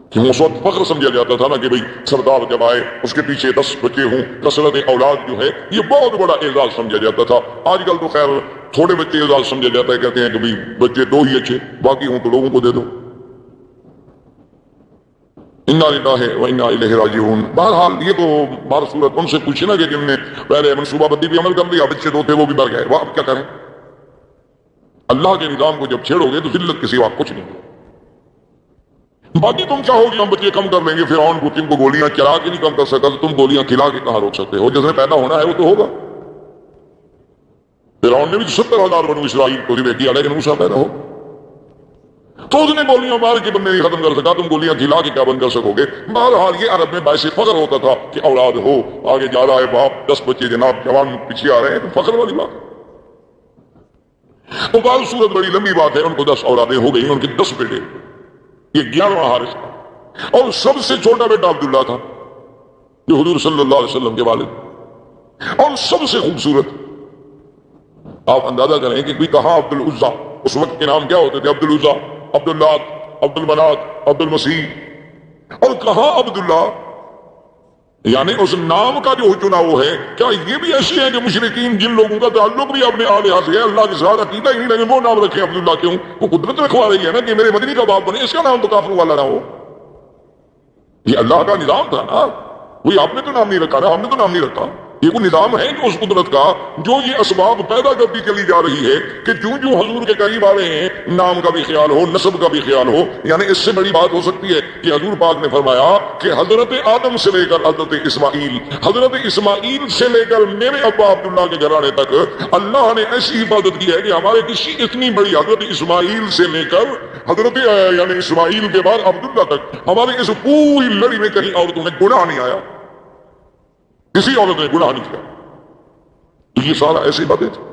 Speaker 1: کہ اس وقت فخر سمجھا جاتا تھا نا کہ بھئی سردار جب آئے اس کے پیچھے 10 بچے ہوں، کثرت اولاد جو ہے یہ بہت بڑا اعزاز سمجھا جاتا تھا۔ آج کل تو خیر تھوڑے بچے اعزاز سمجھا جاتا ہے، کہتے ہیں کہ بھئی بچے 2 ہی اچھے، باقی ہوں تو لوگوں کو دے دو۔ انا للہ و انا الیہ راجعون۔ بہرحال یہ تو بار صورت ان سے پوچھے نا کہ جن نے پہلے منصوبہ بندی بھی عمل کر لیا، بچے 2 تھے وہ بھی مر گئے، وہ اب کیا کریں؟ اللہ کے نظام کو جب چھیڑو گے تو ذلت کے سوا کچھ نہیں۔ باقی تم چاہو گے ہم بچے کم کر لیں گے، فرعون کو تم کو گولیاں چلا کے نہیں کم کر سکا تو تم گولیاں کھلا کے کہاں روک سکتے ہو؟ جس نے پیدا ہونا ہے وہ تو ہوگا۔ فرعون نے بھی 70,000 بنو اسرائیل کو ذبح کیا لیکن موسیٰ پیدا ہو، تو اس نے گولیاں مار کے بندے نہیں ختم کر سکا، تم گولیاں کھلا کے کیا بند کر سکو گے؟ بہرحال یہ عرب میں باعث فخر ہوتا تھا کہ اولاد ہو، آگے جا رہا ہے باپ، 10 بچے جناب جوان پیچھے آ رہے ہیں، تو فخر والی بات۔ تو بعض صورت بڑی لمبی بات ہے، ان کو 10 اولادیں ہو گئی، ان کے 10 بیٹے، یہ 11واں حارث تھا، اور سب سے چھوٹا بیٹا عبداللہ تھا جو حضور صلی اللہ علیہ وسلم کے والد، اور سب سے خوبصورت۔ آپ اندازہ کریں کہ کوئی کہاں عبد العزا، اس وقت کے نام کیا ہوتے تھے؟ عبد العزا، عبد اللہ، عبد المنات، عبد المسیح، اور کہاں عبداللہ، یعنی اس نام کا جو چناؤ ہے۔ کیا یہ بھی ایسی ہے کہ مشرکین جن لوگوں کا تعلق بھی اپنے آلہہ سے ہے، اللہ کے ساتھ عقیدہ ہی نہیں، لیکن وہ نام رکھے عبداللہ کیوں؟ وہ قدرت رکھوا رہی ہے نا کہ میرے مدنی کا باپ بنے، اس کا نام تو کافر والا نہ ہو۔ یہ اللہ کا نظام تھا نا، وہی آپ نے تو نام نہیں رکھا نا، ہم نے تو نام نہیں رکھا۔ یہ کوئی نظام ہے کہ اس قدرت کا جو یہ اسباب پیدا کرتی چلی جا رہی ہے کہ جو حضور کے قریب آ رہے ہیں نام کا بھی خیال ہو، نسب کا بھی خیال ہو۔ یعنی اس سے بڑی بات ہو سکتی ہے کہ حضور پاک نے فرمایا کہ حضرت آدم سے لے کر حضرت اسماعیل سے لے کر میرے ابا عبداللہ کے گھرانے تک اللہ نے ایسی حفاظت کی ہے کہ ہمارے کسی اتنی بڑی حضرت اسماعیل سے لے کر حضرت یعنی اسماعیل کے بعد عبداللہ تک ہماری اس پوری لڑی میں کہیں عورتوں میں گناہ نہیں آیا، کسی عورت نے گناہ نہیں کیا۔ تو یہ سارا ایسی باتیں تھی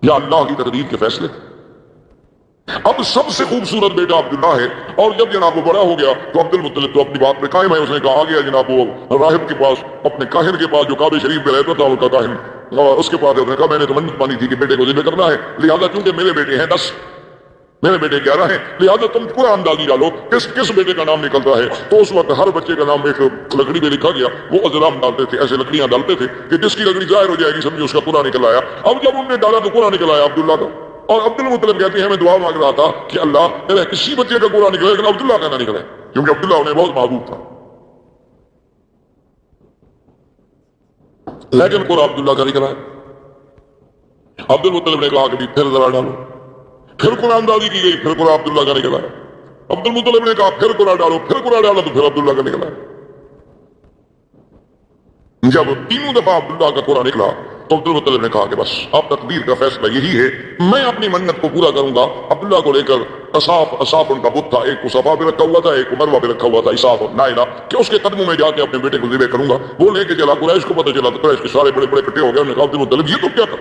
Speaker 1: یا اللہ کی تقدیر کے فیصلے تھے۔ اب سب سے خوبصورت بیٹا عبداللہ ہے، اور جب جناب وہ بڑا ہو گیا تو عبد المطلب تو اپنی بات پہ قائم ہے، اس نے کہا آ گیا جناب وہ راہب کے پاس، اپنے کاہن کے پاس جو کعبہ شریف میں رہتا تھا ان کا کاہن، اور اس کے پاس اس نے کہا میں نے تو منت مانی تھی کہ بیٹے کو ذبح کرنا ہے، لہٰذا چونکہ میرے بیٹے ہیں 10، میرے بیٹے 11 ہیں، لہٰذا تم پورا اندازی ڈالو کس بیٹے کا نام نکلتا ہے۔ تو اس وقت ہر بچے کا نام ایک لکڑی پہ لکھا گیا، وہ ازرام ڈالتے تھے، ایسے لکڑیاں ڈالتے تھے کہ جس کی لکڑی ظاہر ہو جائے گی سمجھو اس کا پورا نکل آیا۔ اب جب انہوں نے ڈالا تو پورا نکل آیا عبداللہ کا، اور عبد المطلب کہتے ہیں میں دعا مانگ رہا تھا کہ اللہ میرے کسی بچے کا پورا نکلے لیکن عبداللہ کا نہ نکلے، کیونکہ عبداللہ انہیں بہت محبوب تھا، لیکن پورا عبداللہ کا نکلا ہے۔ عبد المطلب نے کہا کہ پھر ذرا ڈالو، پھر قرآن دادی کی گئی، پھر قرآن عبداللہ کا نکلا ہے۔ عبد المطلب نے کہا پھر قرآن ڈالو، پھر قرآن ڈالا تو پھر عبداللہ کا نکلا ہے۔ جب 3 دفعہ عبداللہ کا قرآن نکلا تو عبد المطلب نے کہا کہ بس اب تقدیر کا فیصلہ یہی ہے، میں اپنی منت کو پورا کروں گا۔ عبداللہ کو لے کر اصاف ان کا بت تھا، ایک کو صفا پہ رکھا ہوا تھا، ایک کو مروہ پہ رکھا ہوا تھا، اصاف اور نائلہ، کہ اس کے قدموں میں جا کے اپنے بیٹے کو ذبح کروں گا۔ وہ لے کے چلا، قریش کو پتہ چلا تو قریش کے سارے بڑے بڑے اکٹھے ہو گئے، انہوں نے کہا عبد المطلب یہ تو کیا کر،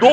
Speaker 1: 2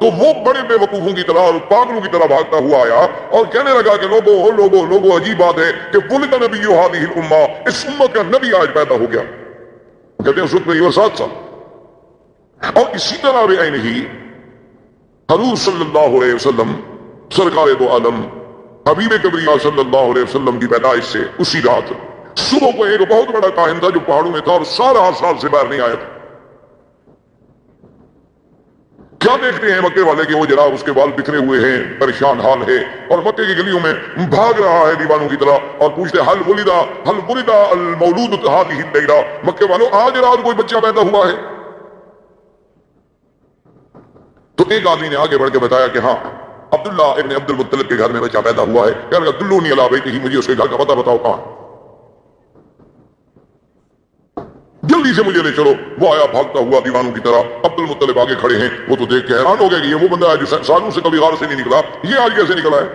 Speaker 1: تو وہ بڑے بے وقوفوں کی طرح اور پاگلوں کی طرح بھاگتا ہوا آیا اور کہنے لگا کہ لوگوں عجیب بات ہے کہ ولد نبی هذه الامہ، اس امت کا نبی آج پیدا ہو گیا۔ کہتے ہیں سکھ میں 7 سال۔ اور اسی طرح بھی نہیں حضور صلی اللہ علیہ وسلم سرکار دو عالم حبیب کبریہ صلی اللہ علیہ وسلم کی پیدائش سے اسی رات صبح کو ایک بہت بڑا کاہن تھا جو پہاڑوں میں تھا اور سارا سال سے باہر نہیں آیا تھا۔ کیا دیکھتے ہیں مکے والے کہ وہ جناب اس کے بال بکھرے ہوئے ہیں، پریشان حال ہے، اور مکے کی گلیوں میں بھاگ رہا ہے دیوانوں کی طرح، اور پوچھتے حل ولد المولود هذه الليلہ، مکے والوں آج رات کوئی بچہ پیدا ہوا ہے؟ تو ایک آدمی نے آگے بڑھ کے بتایا کہ ہاں عبداللہ ابن عبد المطلب کے گھر میں بچہ پیدا ہوا ہے۔ کہنے لگا دلونی علی بیتہ، مجھے اس کے گھر کا پتہ بتاؤ کہاں، جلدی سے مجھے لے چلو۔ وہ آیا بھاگتا ہوا دیوانوں کی طرح، عبد المطلب آگے کھڑے ہیں، وہ تو دیکھ کے حیران ہو گئے کہ یہ وہ بندہ ہے جو سالوں سے کبھی غار سے نہیں نکلا، یہ آج کیسے نکلا ہے؟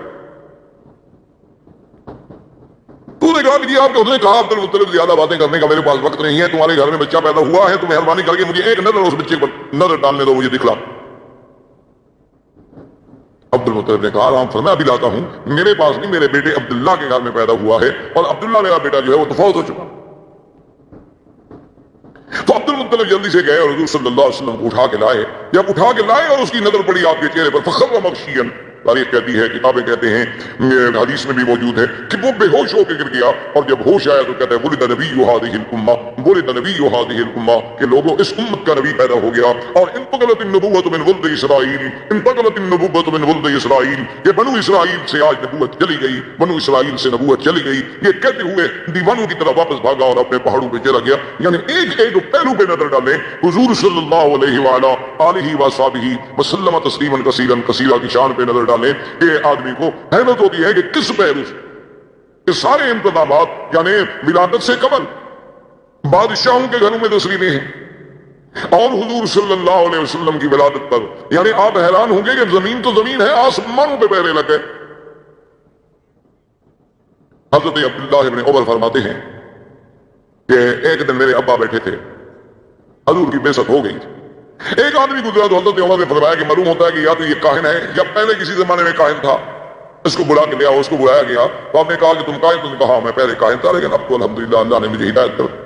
Speaker 1: تو نے کہا کہ جی آپ نے کہا عبد المطلب زیادہ باتیں کرنے کا میرے پاس وقت نہیں ہے، تمہارے گھر میں بچہ پیدا ہوا ہے تو مہربانی کر کے مجھے ایک نظر اس بچے پر نظر ڈالنے دو، مجھے دکھلا۔ عبد المطلب نے کہا آرام فرما، ابھی لاتا ہوں، میرے پاس نہیں، میرے بیٹے عبداللہ کے گھر میں پیدا ہوا ہے، اور عبداللہ میرا بیٹا جو ہے وہ تو فوت ہو چکا۔ تو عبد المطلب جلدی سے گئے اور حضور صلی اللہ علیہ وسلم کو اٹھا کے لائے۔ جب اٹھا کے لائے اور اس کی نظر پڑی آپ کے چہرے پر، فخر مغشیا، تاریخ کہتی ہے، کتابیں کہتے ہیں، حدیث میں بھی موجود ہے کہ وہ بے ہوش ہو کے گر گیا، اور جب ہوش آیا تو کہتا ہے ولد نبی هذه الامہ، ولد نبی هذه الامہ، کہ لوگوں اس امت کا نبی پیدا ہو گیا۔ اور انتقلت النبوۃ من ولد اسرائیل، انتقلت النبوۃ من ولد اسرائیل، کہ بنو اسرائیل سے آج نبوت چلی گئی، بنو اسرائیل سے نبوت چلی گئی، یہ کہتے ہوئے دیوانوں کی طرح واپس بھاگا اور اپنے پہاڑوں پہ چلا گیا۔ یعنی ایک ایک پہلو پہ نظر ڈالیں، حضور صلی اللہ علیہ وآلہ آلہ وصحبہ وسلم تسلیما کثیرا کثیرا کی شان پہ نظر ڈالیں کہ آدمی کو حیرت ہوتی ہے کہ کس پہلو سے کہ سارے انتظامات، یعنی ولادت سے قبل بادشاہوں کے گھروں میں تصویریں ہیں، اور حضور صلی اللہ علیہ وسلم کی ولادت پر یعنی آپ حیران ہوں گے کہ زمین تو زمین ہے، آسمانوں پہ پہرے لگ گئے۔ حضرت عبداللہ ابن عمر فرماتے ہیں کہ ایک دن میرے ابا بیٹھے تھے، حضور کی بعثت ہو گئی تھی، ایک آدمی گزرا تو حضرت عمر نے فرمایا کہ معلوم ہوتا ہے کہ یا تو یہ کاہن ہے یا پہلے کسی زمانے میں کاہن تھا، اس کو بلا کے لیا، اس کو بلایا گیا تو آپ نے کہا کہ تم کاہن؟ تم نے کہا میں پہلے کاہن تھا لیکن اب تو الحمدللہ اللہ نے مجھے ہدایت کر۔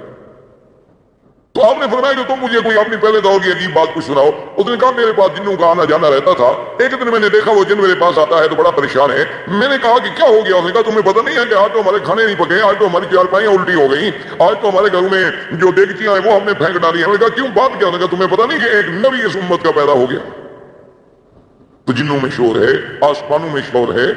Speaker 1: تو آپ نے فرمایا کہ تم مجھے کوئی اپنی پہلے دور کی عجیب بات کچھ سناؤ۔ اس نے کہا میرے پاس جنوں کا آنا جانا رہتا تھا، ایک دن میں نے دیکھا وہ جن میرے پاس آتا ہے تو بڑا پریشان ہے۔ میں نے کہا کہ کیا ہو گیا؟ اس نے کہا تمہیں پتہ نہیں ہے کہ آج تو ہمارے کھانے نہیں پکے، آج تو ہماری چارپائیاں الٹی ہو گئی، آج تو ہمارے گھروں میں جو دیگچیاں ہیں وہ ہم نے پھینک ڈالی ہیں۔ میں نے کہا کیوں، بات کیا؟ اس نے کہا تمہیں پتہ نہیں کہ ایک نبی اس امت کا پیدا ہو گیا؟ تو جنوں میں شور ہے، آسمانوں میں شور ہے،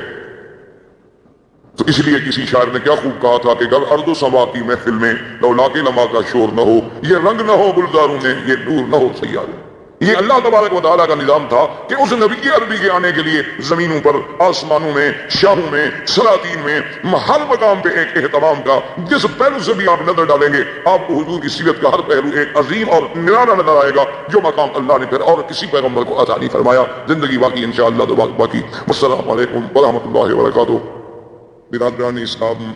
Speaker 1: تو اس لیے کسی شاعر نے کیا خوب کہا تھا کہ گر ارض و سما کی محفل میں لولا کے لما کا شور نہ ہو، یہ رنگ نہ ہو گلزاروں میں، یہ نور نہ ہو سیاروں۔ یہ اللہ تبارک و تعالیٰ کا نظام تھا کہ اس نبی عربی کے آنے کے لیے زمینوں پر، آسمانوں میں، شاہوں میں، سلاطین میں، ہر مقام پہ ایک اہتمام کا، جس پہلو سے بھی آپ نظر ڈالیں گے آپ کو حضور کی سیرت کا ہر پہلو ایک عظیم اور نرالا نظر آئے گا، جو مقام اللہ نے پھر اور کسی پیغمبر کو عطا نہیں فرمایا۔ زندگی باقی انشاءاللہ تو باقی۔ والسلام علیکم ورحمۃ اللہ وبرکاتہ۔ برادران اسلام،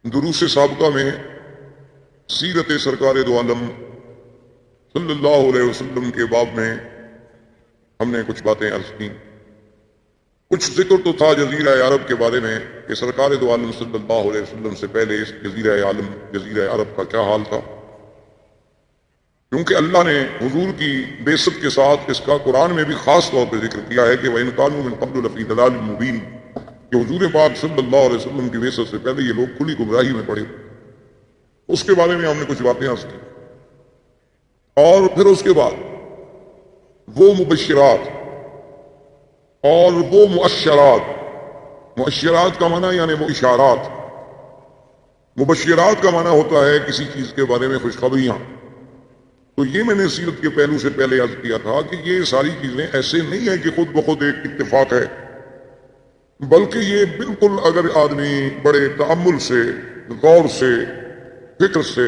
Speaker 1: دروس سابقہ میں سیرت سرکار دو عالم صلی اللہ علیہ وسلم کے باب میں ہم نے کچھ باتیں عرض کی۔ کچھ ذکر تو تھا جزیرہ عرب کے بارے میں کہ سرکار دو عالم صلی اللہ علیہ وسلم سے پہلے اس جزیرہ عالم، جزیرہ عرب کا کیا حال تھا، کیونکہ اللہ نے حضور کی بعثت کے ساتھ اس کا قرآن میں بھی خاص طور پہ ذکر کیا ہے کہ وَإِن كَانُوا مِن قَبْلُ لَفِي ضَلَالٍ مُبِينٍ، کہ حضور پاک صلی اللہ علیہ وسلم کی بعثت سے پہلے یہ لوگ کھلی گمراہی میں پڑے۔ اس کے بارے میں ہم نے کچھ باتیں عرض کی، اور پھر اس کے بعد وہ مبشرات اور وہ مؤشرات، مؤشرات کا معنی یعنی وہ اشارات، مبشرات کا معنی ہوتا ہے کسی چیز کے بارے میں خوشخبریاں۔ تو یہ میں نے سیرت کے پہلو سے پہلے عرض کیا تھا کہ یہ ساری چیزیں ایسے نہیں ہیں کہ خود بخود ایک اتفاق ہے، بلکہ یہ بالکل اگر آدمی بڑے تأمل سے، غور سے، فکر سے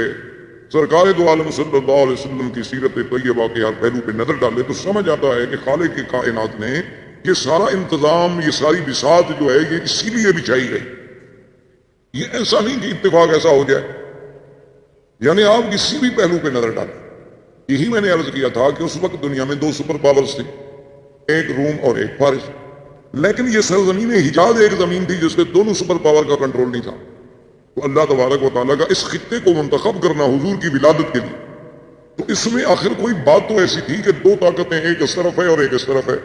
Speaker 1: سرکار دو عالم صلی اللہ علیہ وسلم کی سیرت طیبہ کے ہر پہلو پہ نظر ڈالے تو سمجھ آتا ہے کہ خالق کی کائنات نے یہ سارا انتظام، یہ ساری بساط جو ہے یہ اسی لیے بچھائی گئی۔ یہ ایسا نہیں کہ اتفاق ایسا ہو جائے، یعنی آپ کسی بھی پہلو پہ نظر ڈالیں۔ یہی میں نے عرض کیا تھا کہ اس وقت دنیا میں دو سپر پاورز تھے، ایک روم اور ایک فارس. لیکن یہ سرزمین حجاز ایک زمین تھی جس پہ دونوں سپر پاور کا کنٹرول نہیں تھا. تو اللہ تبارک و تعالیٰ کا اس خطے کو منتخب کرنا حضور کی ولادت کے لیے، تو اس میں آخر کوئی بات تو ایسی تھی کہ دو طاقتیں ایک اس طرف ہے اور ایک اس طرف ہے،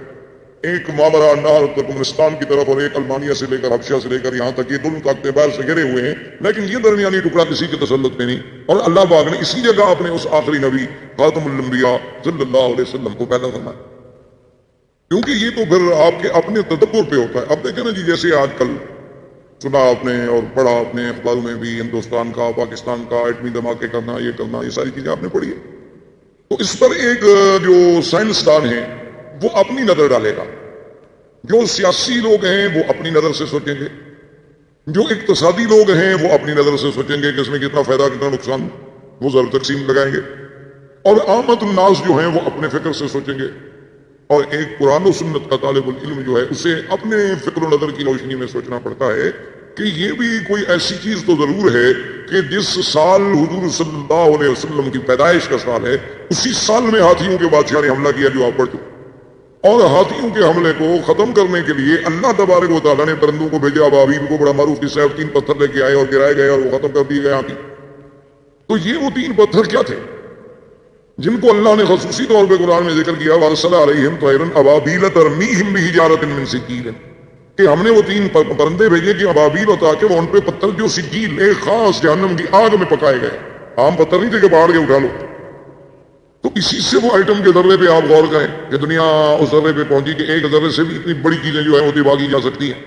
Speaker 1: ایک ماورا نہر ترکمنستان کی طرف اور ایک المانیہ سے لے کر حبشہ سے لے کر یہاں تک، یہ دونوں طاقتیں باہر سے گھرے ہوئے ہیں، لیکن یہ درمیانی ٹکڑا کسی کے تسلط میں نہیں. اور اللہ پاک نے اسی جگہ اپنے اس آخری نبی خاتم الانبیاء صلی اللہ علیہ وسلم کو پیدا فرمایا. کیونکہ یہ تو پھر آپ کے اپنے تدبر پہ ہوتا ہے. اب دیکھیں نا جی، جیسے آج کل سنا آپ نے اور پڑھا آپ نے اخباروں میں بھی، ہندوستان کا پاکستان کا ایٹمی دھماکے کرنا، یہ ساری چیزیں آپ نے پڑھی ہے. تو اس پر ایک جو سائنسدان ہیں وہ اپنی نظر ڈالے گا، جو سیاسی لوگ ہیں وہ اپنی نظر سے سوچیں گے، جو اقتصادی لوگ ہیں وہ اپنی نظر سے سوچیں گے کہ اس میں کتنا فائدہ کتنا نقصان، وہ ضرور تقسیم لگائیں گے. اور عامت الناس جو ہیں وہ اپنے فکر سے سوچیں گے. اور ایک قرآن و سنت کا طالب العلم جو ہے اسے اپنے فکر و نظر کی روشنی میں سوچنا پڑتا ہے کہ یہ بھی کوئی ایسی چیز تو ضرور ہے کہ جس سال حضور صلی اللہ علیہ وسلم کی پیدائش کا سال ہے، اسی سال میں ہاتھیوں کے بادشاہ نے حملہ کیا جو آپ پڑھ چکے. اور ہاتھیوں کے حملے کو ختم کرنے کے لیے اللہ تبارک و تعالیٰ نے پرندوں کو بھیجا، ابابیل کو، بڑا معروف کی صاحب 3 پتھر لے کے آئے اور گرائے گئے اور وہ ختم کر دیے گئے ہاتھی. تو یہ وہ 3 پتھر کیا تھے جن کو اللہ نے خصوصی طور پہ قرآن میں ذکر کیا، وَأَرْسَلَ عَلَيْهِمْ طَيْرًا أَبَابِيلَ تَرْمِيهِمْ بِحِجَارَةٍ مِّن سِجِّيلٍ، کہ ہم نے وہ 3 پرندے بھیجے کہ ابابیل ہوتا کہ وہ ان پہ پتھر جو سجیل ایک خاص جہنم کی آگ میں پکائے گئے، عام پتھر نہیں تھے کہ پہاڑ کے اٹھا لو. تو اسی سے وہ ایٹم کے ذرے پہ آپ غور کریں کہ دنیا اس ذرے پہ پہنچی کہ ایک ذرے سے بھی اتنی بڑی چیزیں جو ہے وہ دبا کی جا سکتی ہیں.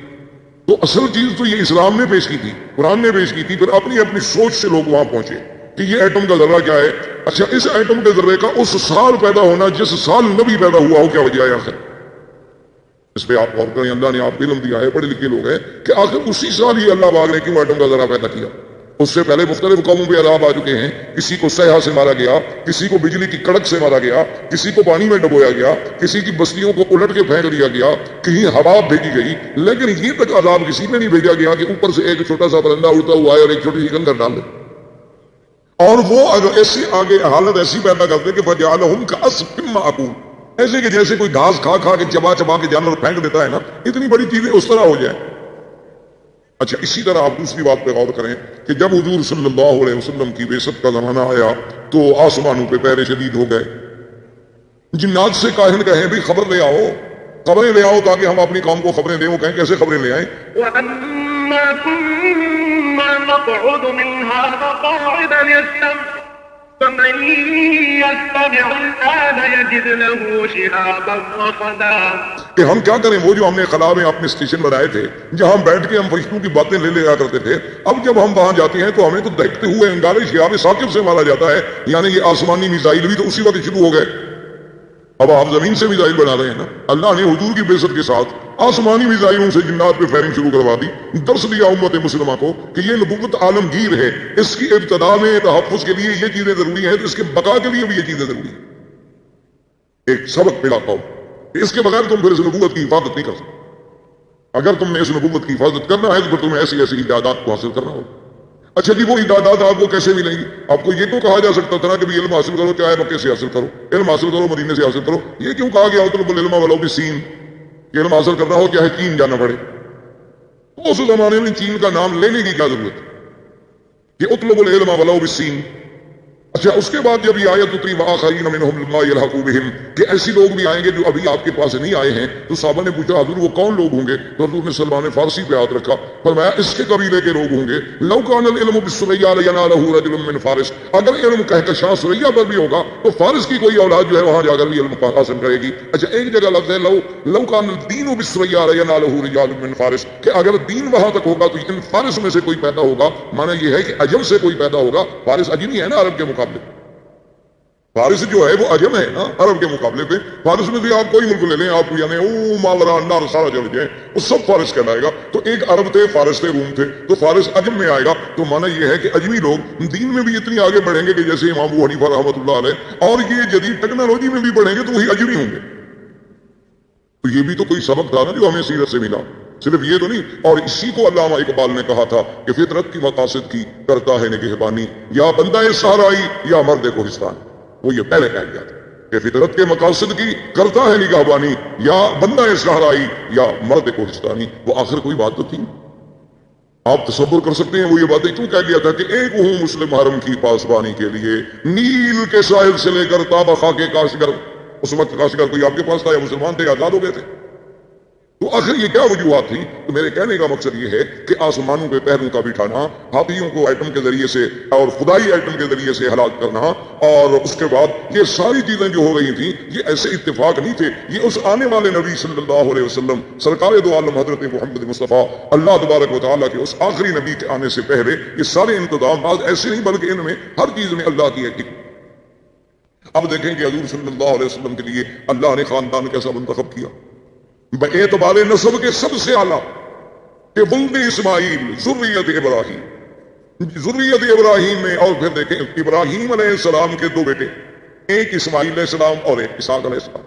Speaker 1: تو اصل چیز تو یہ اسلام نے پیش کی تھی، قرآن نے پیش کی تھی، پھر اپنی اپنی سوچ سے لوگ وہاں پہنچے کہ یہ ایٹم کا ذرہ کیا ہے. اچھا، اس ایٹم کے ذرے کا اس سال پیدا ہونا جس سال نبی پیدا ہوا ہو، کیا وجہ ہے آخر؟ اس پہ آپ غور کریں. اللہ نے آپ کو علم دیا ہے، پڑھے لکھے لوگ ہیں، کہ آخر اسی سال ہی اللہ پاک نے کیوں ایٹم کا ذرہ پیدا کیا؟ اس سے پہلے مختلف قوموں پہ عذاب آ چکے ہیں. کسی کو سیاح سے مارا گیا، کسی کو بجلی کی کڑک سے مارا گیا، کسی کو پانی میں ڈبویا گیا، کسی کی بستیوں کو الٹ کے پھینک دیا گیا، کہیں ہوا بھیجی گئی. لیکن یہ تک عذاب کسی میں نہیں بھیجا گیا کہ اوپر سے ایک چھوٹا سا پرندہ اڑتا ہوا ہے اور ایک چھوٹی سی کنکر ڈال دے. اور وہ اگر ایسی آگے حالت ایسی پیدا کرتے کہ فَجَعَلَهُمْ كَعَصْفٍ مَّأْكُولٍ، ایسے کہ جیسے کوئی گھاس کھا کھا کے چبا چبا کے جانور پھینک دیتا ہے نا، اتنی بڑی چیزیں اس طرح ہو جائیں. اچھا، اسی طرح آپ دوسری بات پہ غور کریں کہ جب حضور صلی اللہ علیہ وسلم کی بعثت کا زمانہ آیا تو آسمانوں پہ پہرے شدید ہو گئے. جنات سے کاہن کہیں بھی خبر لے آؤ، خبریں لے آؤ تاکہ ہم اپنی قوم کو خبریں دیں. وہ کہیں کیسے خبریں لے آئیں؟
Speaker 2: وَأَنَّا كُنَّا نَقْعُدُ مِنْهَا مَقَاعِدَ لِلسَّمْعِ فَمَن يَسْتَمِعِ الْآنَ يَجِدْ لَهُ شِهَابًا رَّصَدًا،
Speaker 1: کہ ہم کیا کریں؟ وہ جو ہم نے خلا میں اپنے اسٹیشن بنائے تھے جہاں بیٹھ کے ہم فرشتوں کی باتیں لے لے آ کرتے تھے، اب جب ہم وہاں جاتے ہیں تو ہمیں تو دیکھتے ہوئے انگارے شہاب ثاقب سے مارا جاتا ہے. یعنی یہ آسمانی میزائل بھی تو اسی وقت شروع ہو گئے. اب آپ زمین سے میزائل بنا رہے ہیں نا. اللہ نے حضور کی بعثت کے ساتھ آسمانی میزائلوں سے جنات پہ فائرنگ شروع کروا دی. درس دیا امت مسلمہ کو کہ یہ نبوت عالمگیر ہے، اس کی ابتدا میں تحفظ کے لیے یہ چیزیں ضروری ہیں، تو اس کے بقا کے لیے بھی یہ چیزیں ضروری ہیں. ایک سبق ملا قوم، اس کے بغیر تم پھر اس نبوت کی حفاظت نہیں کر سکتے. اگر تم نے اس نبوت کی حفاظت کرنا ہے تو پھر تمہیں ایسی ایسی اجازات کو حاصل کرنا ہوگا. اچھا جی، وہ اجازات آپ کو کیسے ملیں گی؟ آپ کو یہ تو کہا جا سکتا تھا نا کہ علم حاصل کرو، چاہے مکے سے حاصل کرو، علم حاصل کرو مدینے سے حاصل کرو. یہ کیوں کہا گیا اطلب العلم ولو بالسین؟ کہ علم حاصل کرنا ہو چاہے چین جانا پڑے. اس زمانے میں چین کا نام لینے کی کیا ضرورت ہے کہ اطلب العلم ولو بالسین؟ اچھا، اس کے بعد جب یہ آیت اتری وآخرین منہم لما یلحقوا بہم، کہ ایسی لوگ بھی آئیں گے جو ابھی آپ کے پاس نہیں آئے ہیں، تو صحابہ نے پوچھا حضور وہ کون لوگ ہوں گے؟ تو حضور نے سلمان فارسی پہ ہاتھ رکھا، فرمایا اس کے قبیلے کے لوگ ہوں گے. لو کان العلم بالسریا لینالہ رجل من فارس، اگر علم کہکشاں سریا پر بھی ہوگا تو فارس کی کوئی اولاد جو ہے وہاں جا کر بھی علم حاصل کرے گی. اچھا، ایک جگہ لفظ ہے لو کان الدین بالسریا لینالہ رجال من فارس، کہ اگر دین وہاں تک ہوگا تو ان فارس میں سے کوئی پیدا ہوگا. معنی یہ ہے کہ عجم سے کوئی پیدا ہوگا. فارس عجمی ہے نا عرب کے مقابلے، فارس جو ہے وہ عجم ہے نا عرب کے مقابلے پہ. فارس میں بھی آپ کوئی ملک لے لیں، آپ یعنی ماورا النہر سارا چل جائیں، وہ سب فارس کہلائے گا. تو ایک عرب تھے، فارس تھے، روم تھے، تو فارس عجم میں آئے گا. تو معنی یہ ہے کہ عجمی لوگ دین میں بھی اتنی آگے بڑھیں گے کہ جیسے امام ابو حنیفہ رحمۃ اللہ علیہ، اور یہ جدید ٹیکنالوجی میں بھی بڑھیں گے تو وہی عجمی ہوں گے. تو یہ بھی تو کوئی سبق تھا نا جو ہمیں سیرت سے ملا. صرف یہ تو نہیں. اور اسی کو علامہ اقبال نے کہا تھا کہ فطرت کی مقاصد کی کرتا ہے نگہبانی، یا بندہ صحرائی یا مرد کوہستان. وہ یہ پہلے کہہ گیا تھا. کہ فطرت کے مقاصد کی کرتا ہے نگہبانی، یا بندہ صحرائی یا مرد کوہستانی. وہ آخر کوئی بات تو تھی. آپ تصور کر سکتے ہیں وہ یہ باتیں کیوں کہہ لیا تھا کہ ایک ہوں مسلم حرم کی پاسبانی کے لیے، نیل کے ساحل سے لے کر تابا خاک کاشگر. اس وقت کاشگر کوئی آپ کے پاس تھا یا مسلمان تھے، آزاد ہو گئے تھے؟ تو آخر یہ کیا وجوہات تھی؟ تو میرے کہنے کا مقصد یہ ہے کہ آسمانوں پہ پیروں کا بٹھانا، ہاتھیوں کو ایٹم کے ذریعے سے اور خدائی ایٹم کے ذریعے سے ہلاک کرنا، اور اس کے بعد یہ ساری چیزیں جو ہو رہی تھیں یہ ایسے اتفاق نہیں تھے. یہ اس آنے والے نبی صلی اللہ علیہ وسلم سرکار دو عالم حضرت محمد مصطفیٰ اللہ تبارک و تعالیٰ کے اس آخری نبی کے آنے سے پہلے یہ سارے انتظامات ایسے نہیں، بلکہ ان میں ہر چیز میں اللہ کی حکمت. اب دیکھیں کہ حضور صلی اللہ علیہ وسلم کے لیے اللہ نے خاندان کیسا منتخب کیا باعتبار نسب کے سب سے اعلیٰ، کہ ولد اسماعیل ذریت ابراہیم میں. اور پھر دیکھیں ابراہیم علیہ السلام کے دو بیٹے، ایک اسماعیل علیہ السلام اور ایک اسحاق علیہ السلام.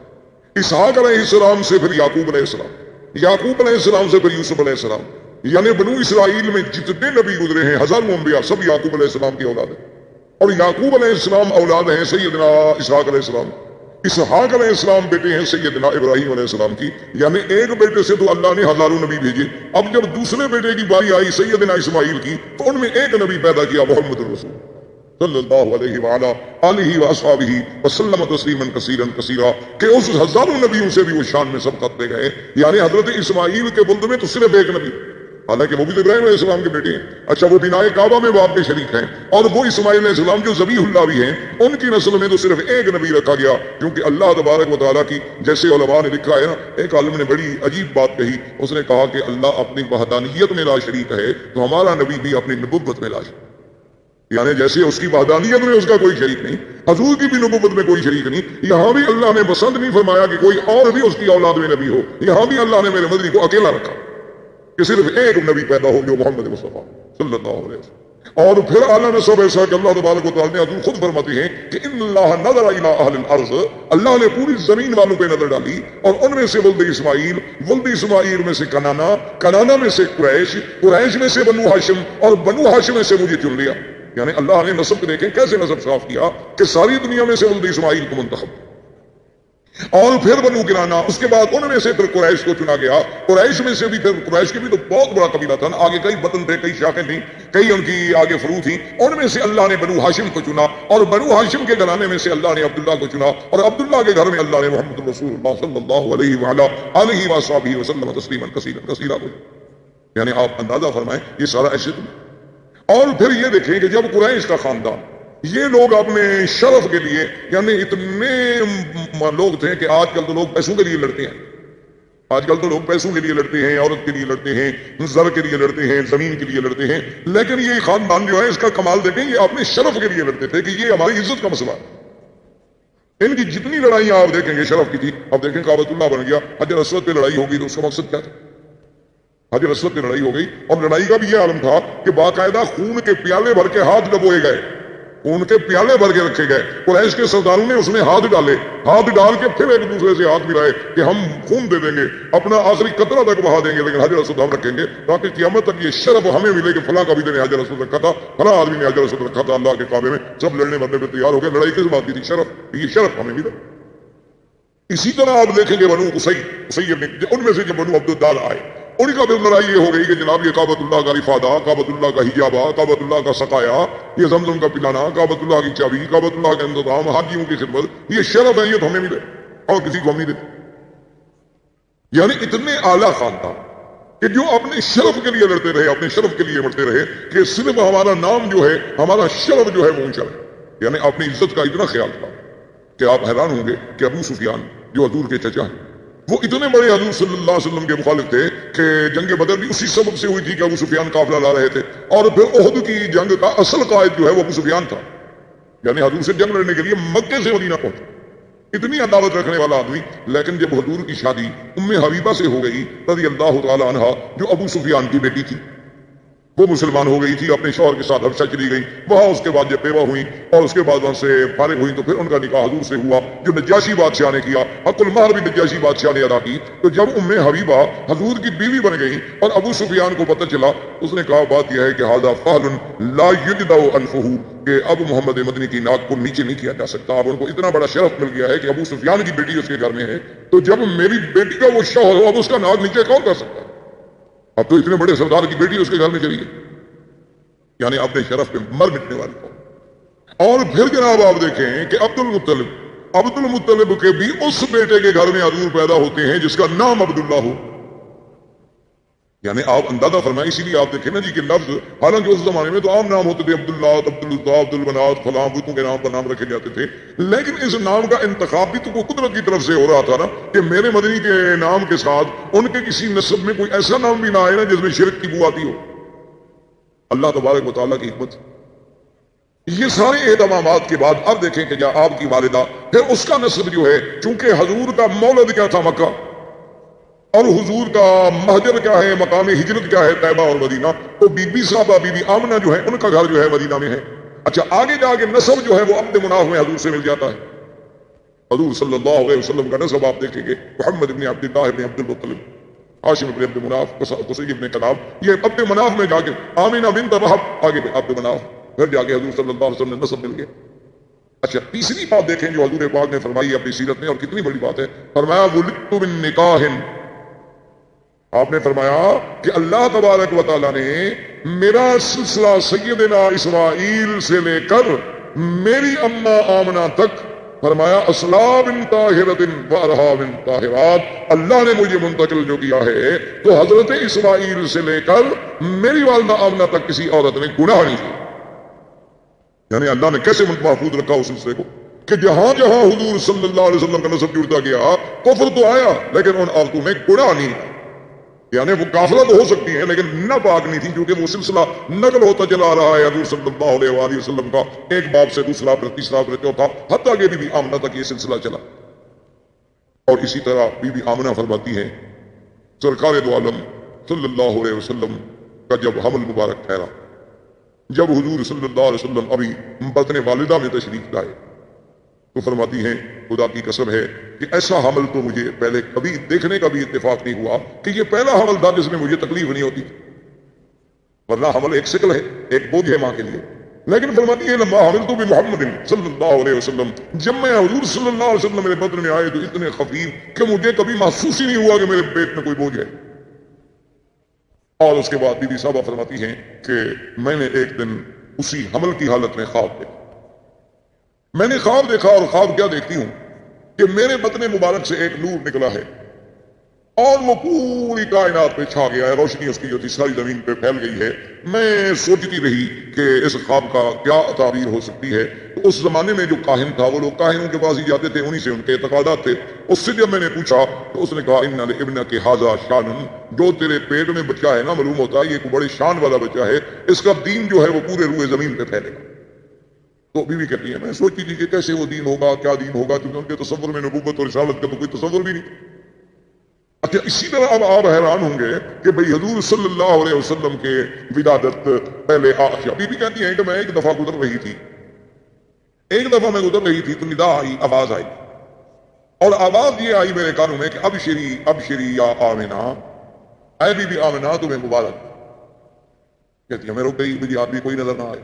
Speaker 1: اسحاق علیہ السلام سے پھر یعقوب علیہ السلام، یعقوب علیہ السلام سے پھر یوسف علیہ السلام. یعنی بنو اسرائیل میں جتنے نبی گزرے ہیں، ہزاروں انبیاء، سب یعقوب علیہ السلام کی اولاد ہیں. اور یعقوب علیہ السلام اولاد ہیں سیدنا اسحاق علیہ السلام. اسحاق علیہ السلام بیٹے ہیں سیدنا ابراہیم علیہ السلام کی. یعنی ایک بیٹے سے تو اللہ نے ہزاروں نبی بھیجے. اب جب دوسرے بیٹے کی باری آئی سیدنا اسماعیل کی، تو ان میں ایک نبی پیدا کیا، محمد الرسول صلی اللہ علیہ وآلہ آلہ واصحابہ وسلم تسلیما کثیرا کثیرا، کہ اس ہزاروں نبیوں سے بھی وہ شان میں سبقت دے گئے. یعنی حضرت اسماعیل کے ولد میں تو صرف ایک نبی، حالانکہ وہ بھی ابراہیم علیہ السلام کے بیٹے ہیں. اچھا، وہ بنائے کعبہ میں باپ کے شریک ہیں، اور وہ اسماعیل علیہ السلام جو ذبیح اللہ بھی ہیں، ان کی نسل میں تو صرف ایک نبی رکھا گیا. کیونکہ اللہ تبارک و تعالیٰ کی، جیسے علماء نے لکھا ہے نا، ایک عالم نے بڑی عجیب بات کہی. اس نے کہا کہ اللہ اپنی وحدانیت میں لا شریک ہے، تو ہمارا نبی بھی اپنی نبوت میں لا شریک. یعنی جیسے اس کی وحدانیت میں اس کا کوئی شریک نہیں، حضور کی بھی نبوت میں کوئی شریک نہیں. یہاں بھی اللہ نے پسند نہیں فرمایا کہ کوئی اور بھی اس کی اولاد میں نبی ہو. یہاں بھی اللہ نے میرے مدنی کو اکیلا رکھا کہ صرف ایک نبی پیدا ہو، جو محمد مصطفیٰ صلی اللہ علیہ وسلم. اور پھر اعلیٰ نسب ایسا کہ اللہ تبارک و تعالیٰ نے حضور خود فرماتے ہیں کہ ان اللہ نظر الی اہل الارض، اللہ نے پوری زمین والوں پہ نظر ڈالی، اور ان میں سے ولد اسماعیل میں سے کنانا میں سے قریش میں سے بنو ہاشم، اور بنو ہاشم میں سے مجھے چن لیا. یعنی اللہ نے نسب کو دیکھیں کیسے نسب صاف کیا کہ ساری دنیا میں سے ولد اسماعیل کو منتخب، اور پھر بنو کنانا، اس کے بعد ان میں سے پھر قریش کو چنا گیا. قریش میں سے بھی، پھر قریش کے بھی تو بہت بڑا قبیلہ تھا نا، آگے کئی بطن تھے، کئی شاخیں تھیں، کئی ان کی آگے فرو تھیں. ان میں سے اللہ نے بنو ہاشم کو چنا، اور بنو ہاشم کے گھرانے میں سے اللہ نے عبداللہ کو چنا، اور عبداللہ کے گھر میں اللہ نے محمد رسول اللہ صلی اللہ علیہ وآلہ آلہ وصحبہ وسلم تسلیما کثیرا کثیرا کو. یعنی آپ اندازہ فرمائیں یہ سارا ایسے. اور پھر یہ دیکھیں کہ جب قریش کا خاندان، یہ لوگ اپنے شرف کے لیے، یعنی اتنے لوگ تھے کہ آج کل تو لوگ پیسوں کے لیے لڑتے ہیں، آج کل تو لوگ پیسوں کے لیے لڑتے ہیں، عورت کے لیے لڑتے ہیں، زر کے لیے لڑتے ہیں، زمین کے لیے لڑتے ہیں. لیکن یہ خاندان جو ہے اس کا کمال دیکھیں، یہ اپنے شرف کے لیے لڑتے تھے کہ یہ ہماری عزت کا مسئلہ ہے. ان کی جتنی لڑائیاں آپ دیکھیں گے شرف کی تھی. اب دیکھیں کعبۃ اللہ بن گیا، حجر اسود پہ لڑائی ہوگی تو اس کا مقصد کیا تھا؟ حجر اسود پہ لڑائی ہو گئی، اور لڑائی کا بھی یہ عالم تھا کہ باقاعدہ خون کے پیالے بھر کے ہاتھ ڈبوئے گئے، خون کے پیالے بھر کے رکھے گئے. قریش کے سرداروں نے اس میں ہاتھ ڈالے، ہاتھ ڈال کے پھر ایک دوسرے سے ہاتھ ملائے کہ ہم خون دے دیں گے، اپنا آخری قطرہ تک بہا دیں گے، لیکن حجر اسود ہم رکھیں گے، تاکہ قیامت تک یہ شرف ہمیں ملے کہ فلاں قبیلے نے حجر اسود رکھا تھا، فلاں آدمی نے حجر اسود رکھا تھا اللہ کے کعبے میں. سب لڑنے مرنے پہ تیار ہو گئے. لڑائی کس بات کی تھی؟ شرف. یہ شرف ہمیں ملا. اسی طرح آپ دیکھیں گے بنو قصی ان میں سے جب بنو عبدالدار آئے، ان کا بھی لڑائی یہ ہو گئی کہ جناب یہ کعبۃ اللہ کا افادہ، کعبۃ اللہ کا حجابہ، کعبۃ اللہ کا سقایا، یہ زمزم کا پلانا، کعبۃ اللہ کی چابی، کعبۃ اللہ کا انتظام، حاجیوں کی خدمت، یہ شرف ہے، یہ تو ہمیں ملے اور کسی کو ہم نہیں دیتے. یعنی اتنے اعلیٰ خاندان کہ جو اپنے شرف کے لیے لڑتے رہے، اپنے شرف کے لیے مرتے رہے کہ صرف ہمارا نام جو ہے، ہمارا شرف جو ہے وہ اونچا ہے. یعنی اپنی عزت کا اتنا خیال تھا کہ آپ حیران ہوں گے کہ ابو سفیان جو حضور کے چچا ہیں، وہ اتنے بڑے حضور صلی اللہ علیہ وسلم کے مخالف تھے کہ جنگ بدر بھی اسی سبب سے ہوئی تھی کہ ابو سفیان قافلہ لا رہے تھے، اور پھر احد کی جنگ کا اصل قائد جو ہے وہ ابو سفیان تھا. یعنی حضور سے جنگ لڑنے کے لیے مکے سے مدینہ پہنچا، اتنی عداوت رکھنے والا آدمی. لیکن جب حضور کی شادی ام حبیبہ سے ہو گئی رضی اللہ تعالی عنہا، جو ابو سفیان کی بیٹی تھی، وہ مسلمان ہو گئی تھی، اپنے شوہر کے ساتھ حبشہ چلی گئی، وہاں اس کے بعد جب بیوہ ہوئی اور اس کے بعد وہاں سے فارغ ہوئی تو پھر ان کا نکاح حضور سے ہوا جو نجاشی بادشاہ نے کیا، حق المہر بھی نجاشی بادشاہ نے ادا کی۔ تو جب ام حبیبہ حضور کی بیوی بن گئی اور ابو سفیان کو پتہ چلا، اس نے کہا بات یہ ہے کہ ھذا فعل لا یجدع انفہ، کہ اب محمد مدنی کی ناک کو نیچے نہیں کیا جا سکتا۔ اب ان کو اتنا بڑا شرف مل گیا ہے کہ ابو سفیان کی بیٹی اس کے گھر میں ہے، تو جب میری بیٹی کا وہ شوہر ہو اب اس کا ناک نیچے کون کر سکتا ہے؟ اب تو اتنے بڑے سردار کی بیٹی اس کے گھر میں چلی گئی، یعنی اپنے شرف پہ مر مٹنے والی کو۔ اور پھر جناب آپ دیکھیں کہ عبد المطلب کے بھی اس بیٹے کے گھر میں حضور پیدا ہوتے ہیں جس کا نام عبداللہ ہو، یعنی آپ اندازہ فرمائیں۔ اسی لیے آپ دیکھیں نا جی کہ لفظ، حالانکہ اس زمانے میں تو عام نام ہوتے تھے، عبداللہ، عبدالعزیٰ، عبدالمنات، فلاں بتوں کے نام پر نام رکھے جاتے تھے، لیکن اس نام کا انتخاب بھی تو قدرت کی طرف سے ہو رہا تھا نا، کہ میرے مدنی کے نام کے ساتھ ان کے کسی نسب میں کوئی ایسا نام بھی نہ آئے نا جس میں شرک کی بو آتی ہو۔ اللہ تبارک و تعالیٰ کی حکمت۔ یہ سارے اہتمامات کے بعد اب دیکھیں کہ جہاں آپ کی والدہ، پھر اس کا نسب جو ہے، چونکہ حضور کا مولد کیا تھا مکہ، اور حضور کا مہجر کیا ہے، مقام ہجرت کیا ہے طیبہ اور مدینہ، تو بی بی صاحبہ بی بی آمنہ جو ہے ان کا گھر جو ہے مدینہ میں ہے۔ اچھا آگے جا کے نسب جو ہے وہ عبد مناف میں حضور سے مل جاتا ہے۔ حضور صلی اللہ علیہ وسلم کا نسب آپ دیکھیں گے، محمد ابن عبداللہ ابن عبد المطلب، ہاشم ابن عبد مناف، قصی ابن کلاب، یہ عبد مناف میں جا کے آمینہ بنت وہب، آگے عبد مناف، پھر جا کے حضور صلی اللہ علیہ وسلم نے نسب مل گیا۔ اچھا تیسری بات دیکھیں جو حضور پاک نے فرمائی اپنی سیرت میں، اور کتنی بڑی بات ہے، فرمایا ولدت من نکاح، آپ نے فرمایا کہ اللہ تبارک و تعالیٰ نے میرا سلسلہ سیدنا اسماعیل سے لے کر میری اماں آمنہ تک، فرمایا اصلا بن طاہرۃ و ارحا بن طاہرات، اللہ نے مجھے منتقل جو کیا ہے تو حضرت اسماعیل سے لے کر میری والدہ آمنہ تک کسی عورت نے گناہ نہیں کیا۔ یعنی اللہ نے کیسے محفوظ رکھا اس سلسلے کو کہ جہاں جہاں حضور صلی اللہ علیہ وسلم کا نسب جڑتا گیا، کفر تو آیا لیکن ان عورتوں میں گناہ نہیں آیا۔ یعنی وہ کافرہ تو ہو سکتی ہیں لیکن نہ پاک نہیں تھی، کیونکہ وہ سلسلہ نقل ہوتا چلا آ رہا ہے حضور صلی اللہ علیہ وآلہ وسلم کا، ایک باپ سے دوسرا، پھر تیسرا، پھر چوتھا، حتیٰ کہ بی بی آمنہ تک یہ سلسلہ چلا۔ اور اسی طرح بی بی آمنہ فرماتی ہیں سرکار دو عالم صلی اللہ علیہ وسلم کا جب حمل مبارک ٹھہرا، جب حضور صلی اللہ علیہ وسلم ابھی بطن والدہ میں تشریف لائے، تو فرماتی ہیں خدا کی قسم ہے کہ ایسا حمل تو مجھے پہلے کبھی دیکھنے کا بھی اتفاق نہیں ہوا کہ یہ پہلا حمل تھا جس میں مجھے تکلیف نہیں ہوتی، ورنہ حمل ایک شکل ہے، ایک بوجھ ہے ماں کے لیے، لیکن فرماتی ہے لما حملت بمحمد صلی اللہ علیہ وسلم، جب میں حضور صلی اللہ علیہ وسلم میرے بطن میں آئے تو اتنے خفیف کہ مجھے کبھی محسوس ہی نہیں ہوا کہ میرے پیٹ میں کوئی بوجھ ہے۔ اور اس کے بعد بی بی صاحبہ فرماتی ہیں کہ میں نے ایک دن اسی حمل کی حالت میں خواب دیکھا، میں نے خواب دیکھا، اور خواب کیا دیکھتی ہوں کہ میرے بطن مبارک سے ایک نور نکلا ہے اور وہ پوری کائنات پہ چھا گیا ہے، روشنی اس کی جو تھی ساری زمین پہ پھیل گئی ہے۔ میں سوچتی رہی کہ اس خواب کا کیا تعبیر ہو سکتی ہے۔ تو اس زمانے میں جو کاہن تھا، وہ لوگ کاہنوں کے پاس ہی جاتے تھے، انہی سے ان کے اعتقادات تھے۔ اس سے جب میں نے پوچھا تو اس نے کہا ان لابنک ھذا شان، جو تیرے پیٹ میں بچہ ہے نا، معلوم ہوتا ہے یہ کوئی بڑے شان والا بچہ ہے، اس کا دین جو ہے وہ پورے روئے زمین پہ پھیلے گا۔ تو بیوی کہتی ہے میں سوچتی تھی کہ کیسے وہ دین ہوگا، کیا دین ہوگا، کیونکہ ان کے تصور میں نبوت اور رسالت کا تو کوئی تصور بھی نہیں۔ اچھا اسی طرح اب آپ حیران ہوں گے کہ بھئی حضور صلی اللہ علیہ وسلم کے ولادت پہلے بی بی کہتی ہیں کہ میں ایک دفعہ گزر رہی تھی، تو ندا آئی، آواز آئی، اور آواز یہ آئی میرے کانوں میں کہ ابشری ابشری یا آمنہ، اے بی بی آمنہ تمہیں مبارک۔ کہتی ہے میں رک گئی، مجھے آدمی کوئی نظر نہ آئے،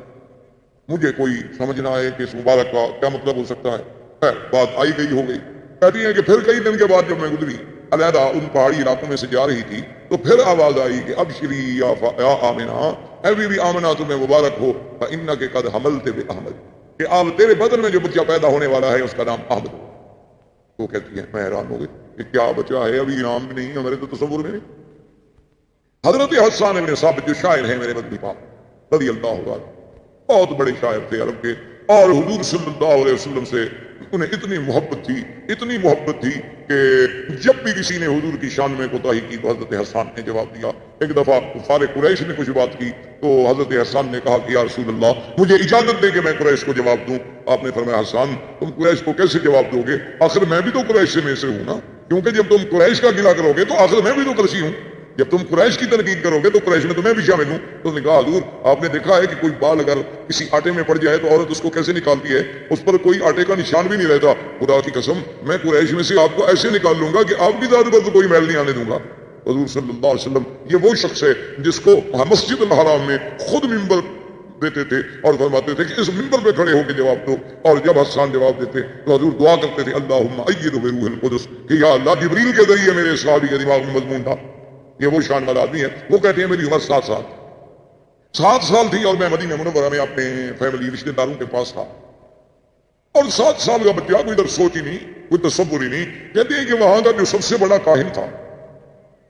Speaker 1: مجھے کوئی سمجھ نہ آئے کہ اس مبارک کا کیا مطلب ہو سکتا ہے۔ خیر بات آئی گئی ہو گئی۔ کہتی ہیں کہ پھر کئی دن کے بعد جب میں گزری علیحدہ ان پہاڑی علاقوں میں سے جا رہی تھی تو پھر آواز آئی کہ ابشری یا آمنہ، اے بی بی آمنہ تمہیں مبارک ہو، فإنک قد حملت بأحمد، کہ اب تیرے بدن میں جو بچہ پیدا ہونے والا ہے اس کا نام احمد ہو۔ تو کہتی ہے میں حیران ہو گئی کہ کیا بچہ ہے، ابھی نام بھی نہیں ہے، میرے تو تصور میں نہیں۔ حضرت حسان بن ثابت جو شاعر ہیں میرے مدنی پاک رضی اللہ عنہ، بہت بڑے شاعر تھے عرب کے، اور حضور صلی اللہ علیہ وسلم سے انہیں اتنی محبت تھی کہ جب بھی کسی نے حضور کی شان میں کوتاہی کی تو حضرت حسان نے جواب دیا۔ ایک دفعہ کفار قریش نے کچھ بات کی تو حضرت حسان نے کہا کہ یا رسول اللہ مجھے اجازت دے کہ میں قریش کو جواب دوں۔ آپ نے فرمایا حسان تم قریش کو کیسے جواب دو گے، آخر میں بھی تو قریش میں سے ہوں نا، کیونکہ جب تم قریش کا گلہ کرو گے تو آخر میں بھی تو قریشی ہوں۔ جب تم قریش کی تنقید کرو گے تو قریش میں تو میں بھی شامل ہوں. تو نے کہا حضور آپ نے دیکھا ہے کہ کوئی بال اگر کسی آٹے میں پڑ جائے تو عورت اس کو کیسے نکالتی ہے؟ اس پر کوئی آٹے کا نشان بھی نہیں رہتا. خدا کی قسم میں قریش میں سے آپ کو ایسے نکال لوں گا کہ آپ کی ذات پر تو کوئی میل نہیں آنے دوں گا. حضور صلی اللہ علیہ وسلم یہ وہ شخص ہے جس کو مسجد الحرام میں خود ممبر دیتے تھے اور فرماتے تھے کہ اس ممبر پہ کھڑے ہو کے جواب دو. اور جب حسان جواب دیتے تو حضور دعا کرتے تھے اللہم ایدہ بروح القدس کہ یا اللہ جبریل کے ذریعے میرے صحابی کے دماغ میں مضمون تھا. یہ وہ شان والا آدمی ہے. وہ کہتے ہیں میری عمر 7 سال تھی اور میں مدینہ منورہ میں اپنے فیملی رشتے داروں کے پاس تھا اور 7 سال کا بچہ کوئی ادھر سوچ ہی نہیں, کوئی تصور ہی نہیں. کہتے ہیں کہ وہاں کا جو سب سے بڑا کاہن تھا,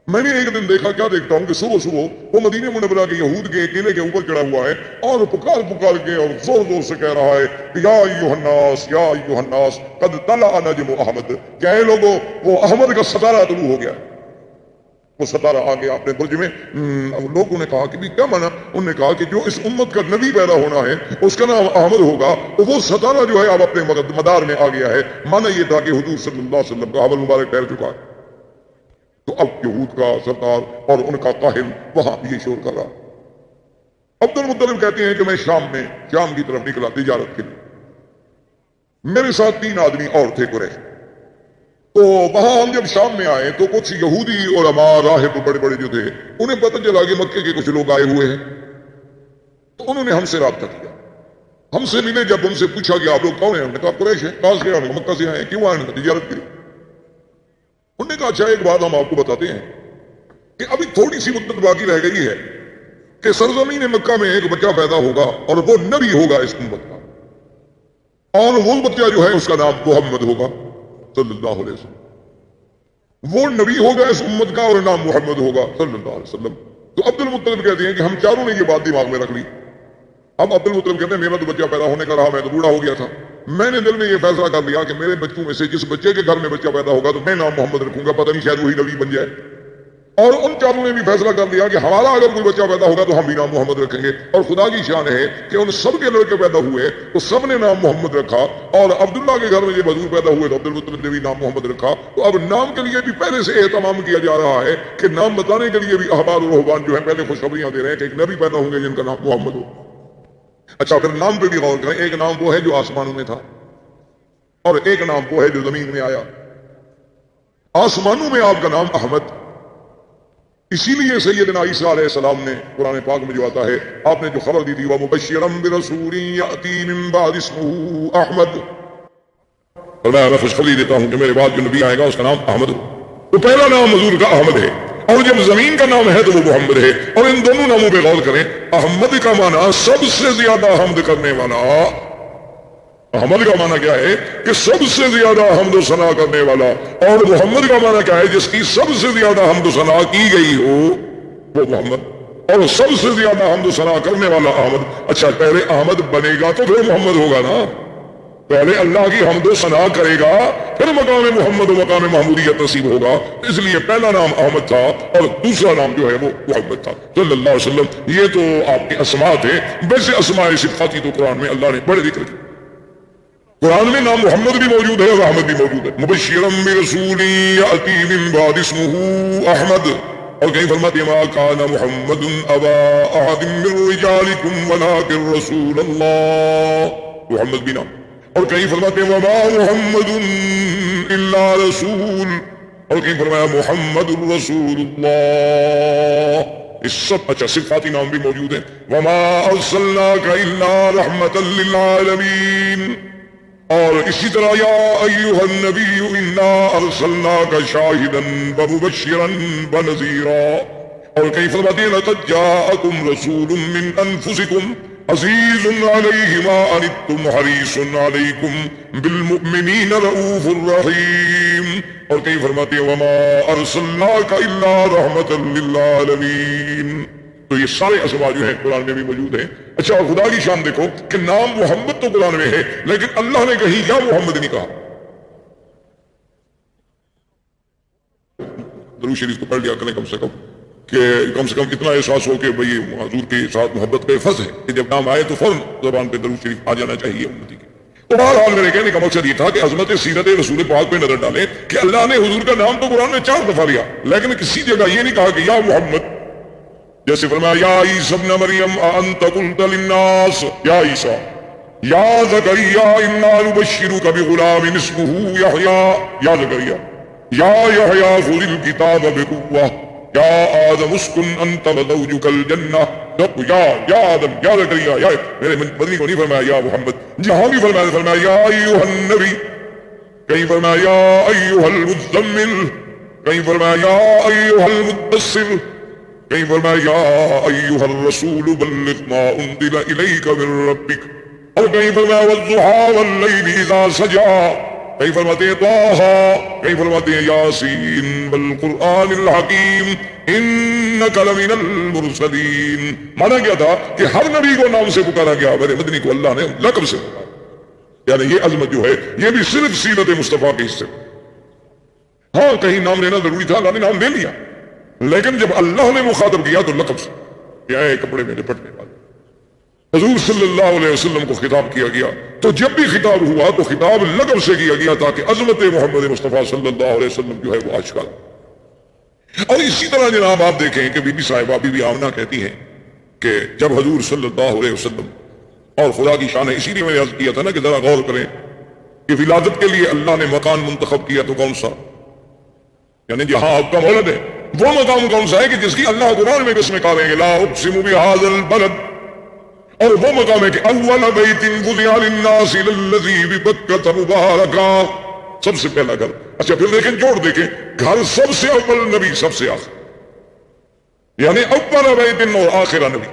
Speaker 1: میں نے ایک دن دیکھا, کیا دیکھتا ہوں کہ صبح وہ مدینہ منورہ کے یہود کے قلعے کے اوپر چڑھا ہوا ہے اور پکار کے اور زور سے کہہ رہا ہے کہ یا ایھا الناس قد طلع نجم احمد, کہ اے لوگوں وہ احمد کا ستارہ طلوع ہو گیا. وہ ستارہ آ گیا اپنے برج میں. لوگوں نے کہا کہ بھی کیا مانا؟ انہوں نے کہا کہ جو اس امت کا نبی پیدا ہونا ہے اس کا نام احمد ہوگا, وہ ستارہ جو ہے اب اپنے مدار میں آ گیا ہے. مانا یہ تھا کہ حضور صلی اللہ علیہ وسلم کا حمل مبارک ٹھہر چکا ہے. تو اب یہود کا سردار اور ان کا کاہن وہاں یہ شور کر رہا. عبد المطلب کہتے ہیں کہ میں شام کی طرف نکلا تجارت کے لیے. میرے ساتھ 3 آدمی اور تھے قریش. تو وہاں ہم جب شام میں آئے تو کچھ یہودی علماء راہب بڑے بڑے جو تھے انہیں پتہ چلا کہ مکے کے کچھ لوگ آئے ہوئے ہیں. تو انہوں نے ہم سے رابطہ کیا, ہم سے ملے. جب ان سے پوچھا کہ آپ لوگ کون ہیں؟ ہم نے کہا قریش ہیں. کہاں سے آئے؟ مکہ سے آئے. کیوں آئے؟ تجارت کے لیے. انہوں نے کہا اچھا ایک بات ہم آپ کو بتاتے ہیں کہ ابھی تھوڑی سی مدت باقی رہ گئی ہے کہ سرزمین مکہ میں ایک بچہ پیدا ہوگا اور وہ نبی ہوگا اس امت کا, اور وہ بچہ جو ہے اس کا نام محمد ہوگا صلی اللہ علیہ وسلم. وہ نبی ہوگا اس امت کا اور نام محمد ہوگا صلی اللہ علیہ وسلم. تو عبد المطلب کہتے ہیں کہ ہم چاروں نے یہ بات دماغ میں رکھ لی. اب عبد المطلب کہتے ہیں میرا تو بچہ پیدا ہونے کا رہا, میں تو بوڑھا ہو گیا تھا. میں نے دل میں یہ فیصلہ کر لیا کہ میرے بچوں میں سے جس بچے کے گھر میں بچہ پیدا ہوگا تو میں نام محمد رکھوں گا, پتہ نہیں شاید وہی نبی بن جائے. اور ان چاروں نے بھی فیصلہ کر لیا کہ ہمارا اگر کوئی بچہ پیدا ہوگا تو ہم بھی نام محمد رکھیں گے. اور خدا کی شان ہے کہ ان سب کے لڑکے پیدا ہوئے تو سب نے نام محمد رکھا. اور عبداللہ کے گھر میں یہ حضور پیدا ہوئے تو عبد المطلب نے بھی نام محمد رکھا. تو اب نام کے لیے بھی پہلے سے اہتمام کیا جا رہا ہے کہ نام بتانے کے لیے بھی احبار اور رہبان جو ہے پہلے خوشخبریاں دے رہے ہیں کہ ایک نبی پیدا ہوں گے جن کا نام محمد ہو. اچھا پھر نام پہ بھی غور کریں. ایک نام وہ ہے جو آسمانوں میں تھا اور ایک نام وہ ہے جو زمین میں آیا. آسمانوں میں آپ کا نام احمد. اسی لیے سیدنا عیسیٰ علیہ السلام نے قرآن پاک میں جو آتا ہے, آپ نے جو خبر دی تھی وَمُبَشِّرًا بِرَسُولٍ يَأْتِي مِن بَعْدِ اسْمُهُ أَحْمَدُ, اور میں خوشخبری دیتا ہوں کہ میرے بعد جو نبی آئے گا اس کا نام احمد. تو پہلا نام حضور کا احمد ہے, اور جب زمین کا نام ہے تو وہ محمد ہے. اور ان دونوں ناموں پہ غور کریں. احمد کا معنی سب سے زیادہ حمد کرنے والا. احمد کا معنی کیا ہے کہ سب سے زیادہ حمد و ثنا کرنے والا, اور محمد کا معنی کیا ہے جس کی سب سے زیادہ حمد و ثنا کی گئی ہو وہ محمد, اور سب سے زیادہ حمد و ثنا کرنے والا احمد. اچھا پہلے احمد بنے گا تو پھر محمد ہوگا نا. پہلے اللہ کی حمد و ثنا کرے گا پھر مقام محمد و مقام محمودیت نصیب ہوگا. اس لیے پہلا نام احمد تھا اور دوسرا نام جو ہے وہ محمد تھا صلی اللہ علیہ وسلم. یہ تو آپ کے اسماء تھے. ویسے اسماء صفاتی تو قرآن میں اللہ نے بڑے ذکر کیے. قرآن میں نام محمد بھی موجود ہے اور احمد بھی موجود ہے. مبشرا برسول یأتی من بعد اسمه احمد, اور کہیں فرماتے ہیں ما کان محمد ابا احد من رجالکم ولکن رسول اللہ, محمد بھی نام. اور کہیں فرماتے ہیں وما محمد الا رسول, اور کہیں فرمایا محمد الرسول اللہ. اس سب اچھا صفاتی نام بھی موجود ہیں. وما ارسلناک الا رحمتا للعالمین, اور اسی طرح یا ایھا النبی انا ارسلناک شاہدا ومبشرا ونذیرا, اور کہیں فرماتے ہیں لقد جاءکم رسول من انفسکم عزیز علیہ ما عنتم حریص علیکم بالمؤمنین رؤوف الرحیم, اور کہیں فرماتے ہیں وما ارسلناک الا رحمتا للعالمین. تو یہ سارے اسماء جو ہیں قرآن میں بھی موجود ہیں. اچھا اور خدا کی شان دیکھو کہ نام محمد تو قرآن میں ہے لیکن اللہ نے کہیں یا محمد نہیں کہا. درود شریف کو پڑھ لیا کریں کم سے کم اتنا احساس ہو کہ بھئی حضور کے ساتھ محبت کا فرض ہے کہ جب نام آئے تو فوراً زبان پہ درود شریف آ جانا چاہیے امتی کے. تو بہرحال میرے کہنے کا مقصد یہ تھا کہ عظمت سیرت رسول پاک پہ نظر ڈالیں کہ اللہ نے حضور کا نام تو قرآن میں 4 دفعہ لیا، لیکن کسی جگہ یہ نہیں کہا کہ یا محمد، جیسے فرمایا یا عیسی ابن مریم انت قلت للناس یا عیسی، یا زکریا انا نبشرک بغلام اسمہ یحییٰ، یا زکریا، یا یحییٰ خذ الکتاب بقوہ، یا آدم اسکن انت وزوجک الجنہ، یا آدم، یا زکریا، یا میرے مدنی کو نہیں فرمایا یا محمد، جہاں بھی فرمایا یا ایھا النبی، کہیں فرمایا یا ایھا المزمل، کہیں فرمایا یا ایھا المدثر، کہیں فرمایا یا ایھا الرسول بلغ ما انزل الیک من ربک، اور کہیں فرمایا والضحی واللیل اذا سجا، کہیں فرماتے ہیں طٰہٰ، کہیں فرماتے ہیں یاسین والقرآن الحکیم انک لمن المرسلین۔ مانا گیا تھا کہ ہر نبی کو نام سے پکارا گیا، میرے مدنی کو اللہ نے لقب سے پکارا، یعنی یہ عظمت جو ہے یہ بھی صرف سیرت مصطفیٰ کے حصے۔ ہاں کہیں نام لینا ضروری تھا، اللہ نے نام لے لیا، لیکن جب اللہ نے مخاطب کیا تو لقب سے، کیا ہے کپڑے میں لپٹنے والے۔ حضور صلی اللہ علیہ وسلم کو خطاب کیا گیا تو جب بھی خطاب ہوا تو خطاب لقب سے کیا گیا تاکہ عظمت محمد مصطفیٰ صلی اللہ علیہ وسلم جو ہے وہ آشکار۔ اور اسی طرح جناب آپ دیکھیں کہ بی بی صاحبہ بی بی آمنہ کہتی ہیں کہ جب حضور صلی اللہ علیہ وسلم، اور خدا کی شان ہے، اسی لیے میں نے عرض کیا تھا نا کہ ذرا غور کریں کہ ولادت کے لیے اللہ نے مکان منتخب کیا تو کون سا، یعنی جہاں آپ کا مولد ہے وہ مقام کون سا ہے کہ جس کی اللہ قرآن میں قسم کھا رہے ہیں لا اقسم بہذا البلد، اور وہ مقام ہے کہ اول بیت وضع للناس للذی ببکۃ مبارکا، سب سے پہلا گھر۔ اچھا پھر دیکھیں جوڑ دیکھیں، گھر سب سے اول، نبی سب سے آخر، یعنی اول بیت اور آخر نبی،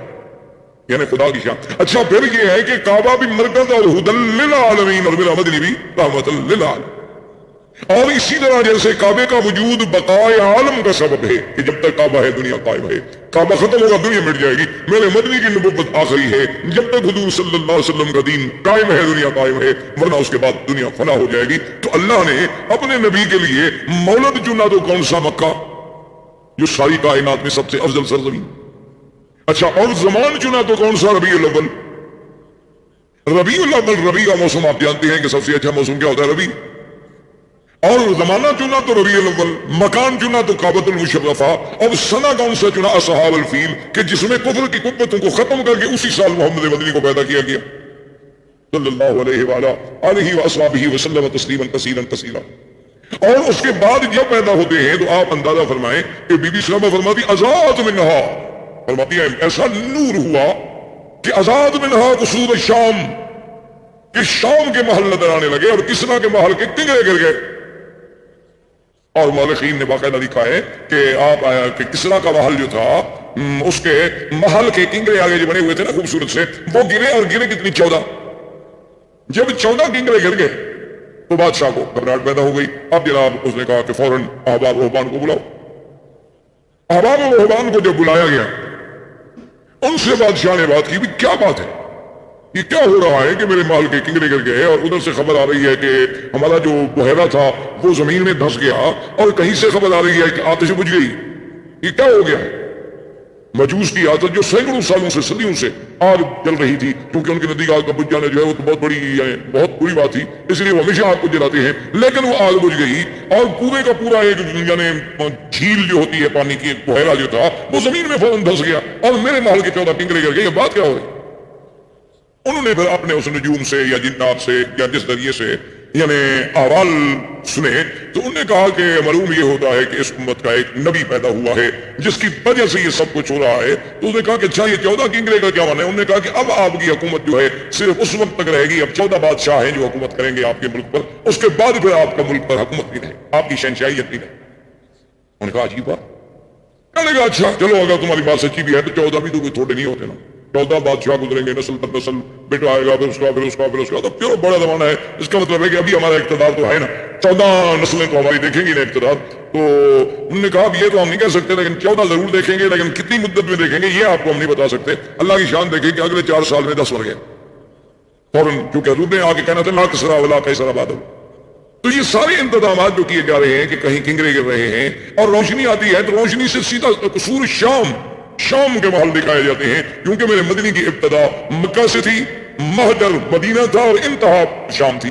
Speaker 1: یعنی خدا کی شان۔ اچھا پھر یہ ہے کہ کعبہ بھی مرکز اور ہدی للعالمین، اور میرا مدنی بھی رحمت للعالمین۔ اور اسی طرح جیسے کعبے کا وجود بقائے عالم کا سبب ہے کہ جب تک کعبہ ہے دنیا قائم ہے، کعبہ ختم ہوگا دنیا مٹ جائے گی، میرے مدنی کی نبوت آخری ہے، جب تک حضور صلی اللہ علیہ وسلم کا دین قائم ہے دنیا قائم ہے، ورنہ اس کے بعد دنیا فنا ہو جائے گی۔ تو اللہ نے اپنے نبی کے لیے مولد چنا تو کون سا؟ مکہ، جو ساری کائنات میں سب سے افضل سرزمین۔ اچھا اور زمان چنا تو کون سا؟ ربیع الاول۔ ربیع الاول، ربیع کا موسم آپ جانتے ہیں کہ سب سے اچھا موسم کیا ہوتا ہے؟ ربیع۔ اور زمانہ چنا تو ربیع الاول، مکان چنا تو کعبۃ المشرفہ، اور سنہ کون سا چنا؟ اصحاب الفیل، کہ جس میں کفر کی قوتوں کو ختم کر کے اسی سال محمد مدنی کو پیدا کیا گیا صلی اللہ علیہ وآلہ آلہ واصحابہ وسلم تسلیما کثیرا کثیرا۔ اور اس کے بعد جب پیدا ہوتے ہیں تو آپ اندازہ فرمائیں کہ بی بی صاحبہ فرماتی ازاد منہا، فرماتی ہے ایسا نور ہوا کہ ازاد منہا قصور الشام، کہ شام کے محل نظر آنے لگے اور کسریٰ کے محل کے کنگرے گر گئے۔ اور مورخین نے باقاعدہ لکھا ہے کہ آپ کہ کسریٰ کا محل جو تھا اس کے محل کے کنگرے آگے جو بنے ہوئے تھے نا خوبصورت سے، وہ گرے، اور گرے کتنی؟ 14۔ جب 14 کنگرے گر گئے تو بادشاہ کو گھبراہٹ پیدا ہو گئی۔ اب جناب اس نے کہا کہ فوراً احباب و رہبان کو بلاؤ۔ احباب و رہبان کو جب بلایا گیا ان سے بادشاہ نے بات کی بھی کیا بات ہے، یہ کیا ہو رہا ہے کہ میرے محل کے کنگرے گر گئے، اور ادھر سے خبر آ رہی ہے کہ ہمارا جو بحیرہ تھا وہ زمین میں دھس گیا، اور کہیں سے خبر آ رہی ہے کہ آتش بجھ گئی، یہ کیا ہو گیا؟ مجوس کی عادت جو سینکڑوں سالوں سے، صدیوں سے آگ جل رہی تھی، کیونکہ ان کے نزدیک آگ کا بجھ جانا جو ہے وہ تو بہت بڑی بہت بری بات تھی، اس لیے وہ ہمیشہ آگ کو جلاتے ہیں، لیکن وہ آگ بجھ گئی اور پورے کا پورا ایک یعنی جھیل جو ہوتی ہے پانی کی، ایک بحیرہ جو تھا وہ زمین میں فوراً دھس گیا، اور میرے محل کے 14 کنگرے گر گئے، یہ بات کیا ہو رہی؟ انہوں نے پھر اپنے اس نجوم سے یا جنات سے یا جس ذریعے سے یعنی احوال سنے تو انہوں نے کہا کہ معلوم یہ ہوتا ہے کہ اس امت کا ایک نبی پیدا ہوا ہے جس کی وجہ سے یہ سب کچھ ہو رہا ہے۔ تو اس نے کہا کہ اچھا یہ 14 کنگرے کا کیا معنی ہے؟ انہوں نے کہا کہ اب آپ کی حکومت جو ہے صرف اس وقت تک رہے گی، اب 14 بادشاہ ہیں جو حکومت کریں گے آپ کے ملک پر، اس کے بعد پھر آپ کا ملک پر حکومت بھی نہیں، آپ کی شہنشاہیت بھی نہیں۔ انہوں نے کہا عجیب بات۔ کہنے لگا اچھا چلو اگر تمہاری بات سچی بھی ہے تو 14 بھی تو کوئی تھوڑے نہیں ہوتے نا، 14 بادشاہ گزریں گے، نسل پر نسل، بیٹا آئے گا، پھر اس کا پھر اس کا پھر اس کا، تو پھر بڑا زمانہ ہے۔ اس کا مطلب ہے کہ ابھی ہمارا اقتدار تو ہے نا، 14 نسلیں تو ہماری دیکھیں گی نا اقتدار۔ تو انہوں نے کہا اب یہ تو ہم نہیں کہہ سکتے، لیکن 14 ضرور دیکھیں گے، لیکن کتنی مدت میں دیکھیں گے یہ آپ کو ہم نہیں بتا سکتے۔ اللہ کی شان دیکھیں کہ اگلے 4 سال میں 10 مر گئے فوراً، کیونکہ حضور نے آگے کہنا تھا لا کسریٰ ولا قیصر بعدہ۔ تو یہ سارے انتظامات جو کیے جا رہے ہیں کہ کہیں کنگرے گر رہے ہیں اور روشنی آتی ہے تو روشنی سے سیدھا قصور شام کے محل دکھائے جاتے ہیں، کیونکہ میرے مدنی کی ابتدا مکہ سے تھی مہجر مدینہ تھا اور انتہا شام تھی.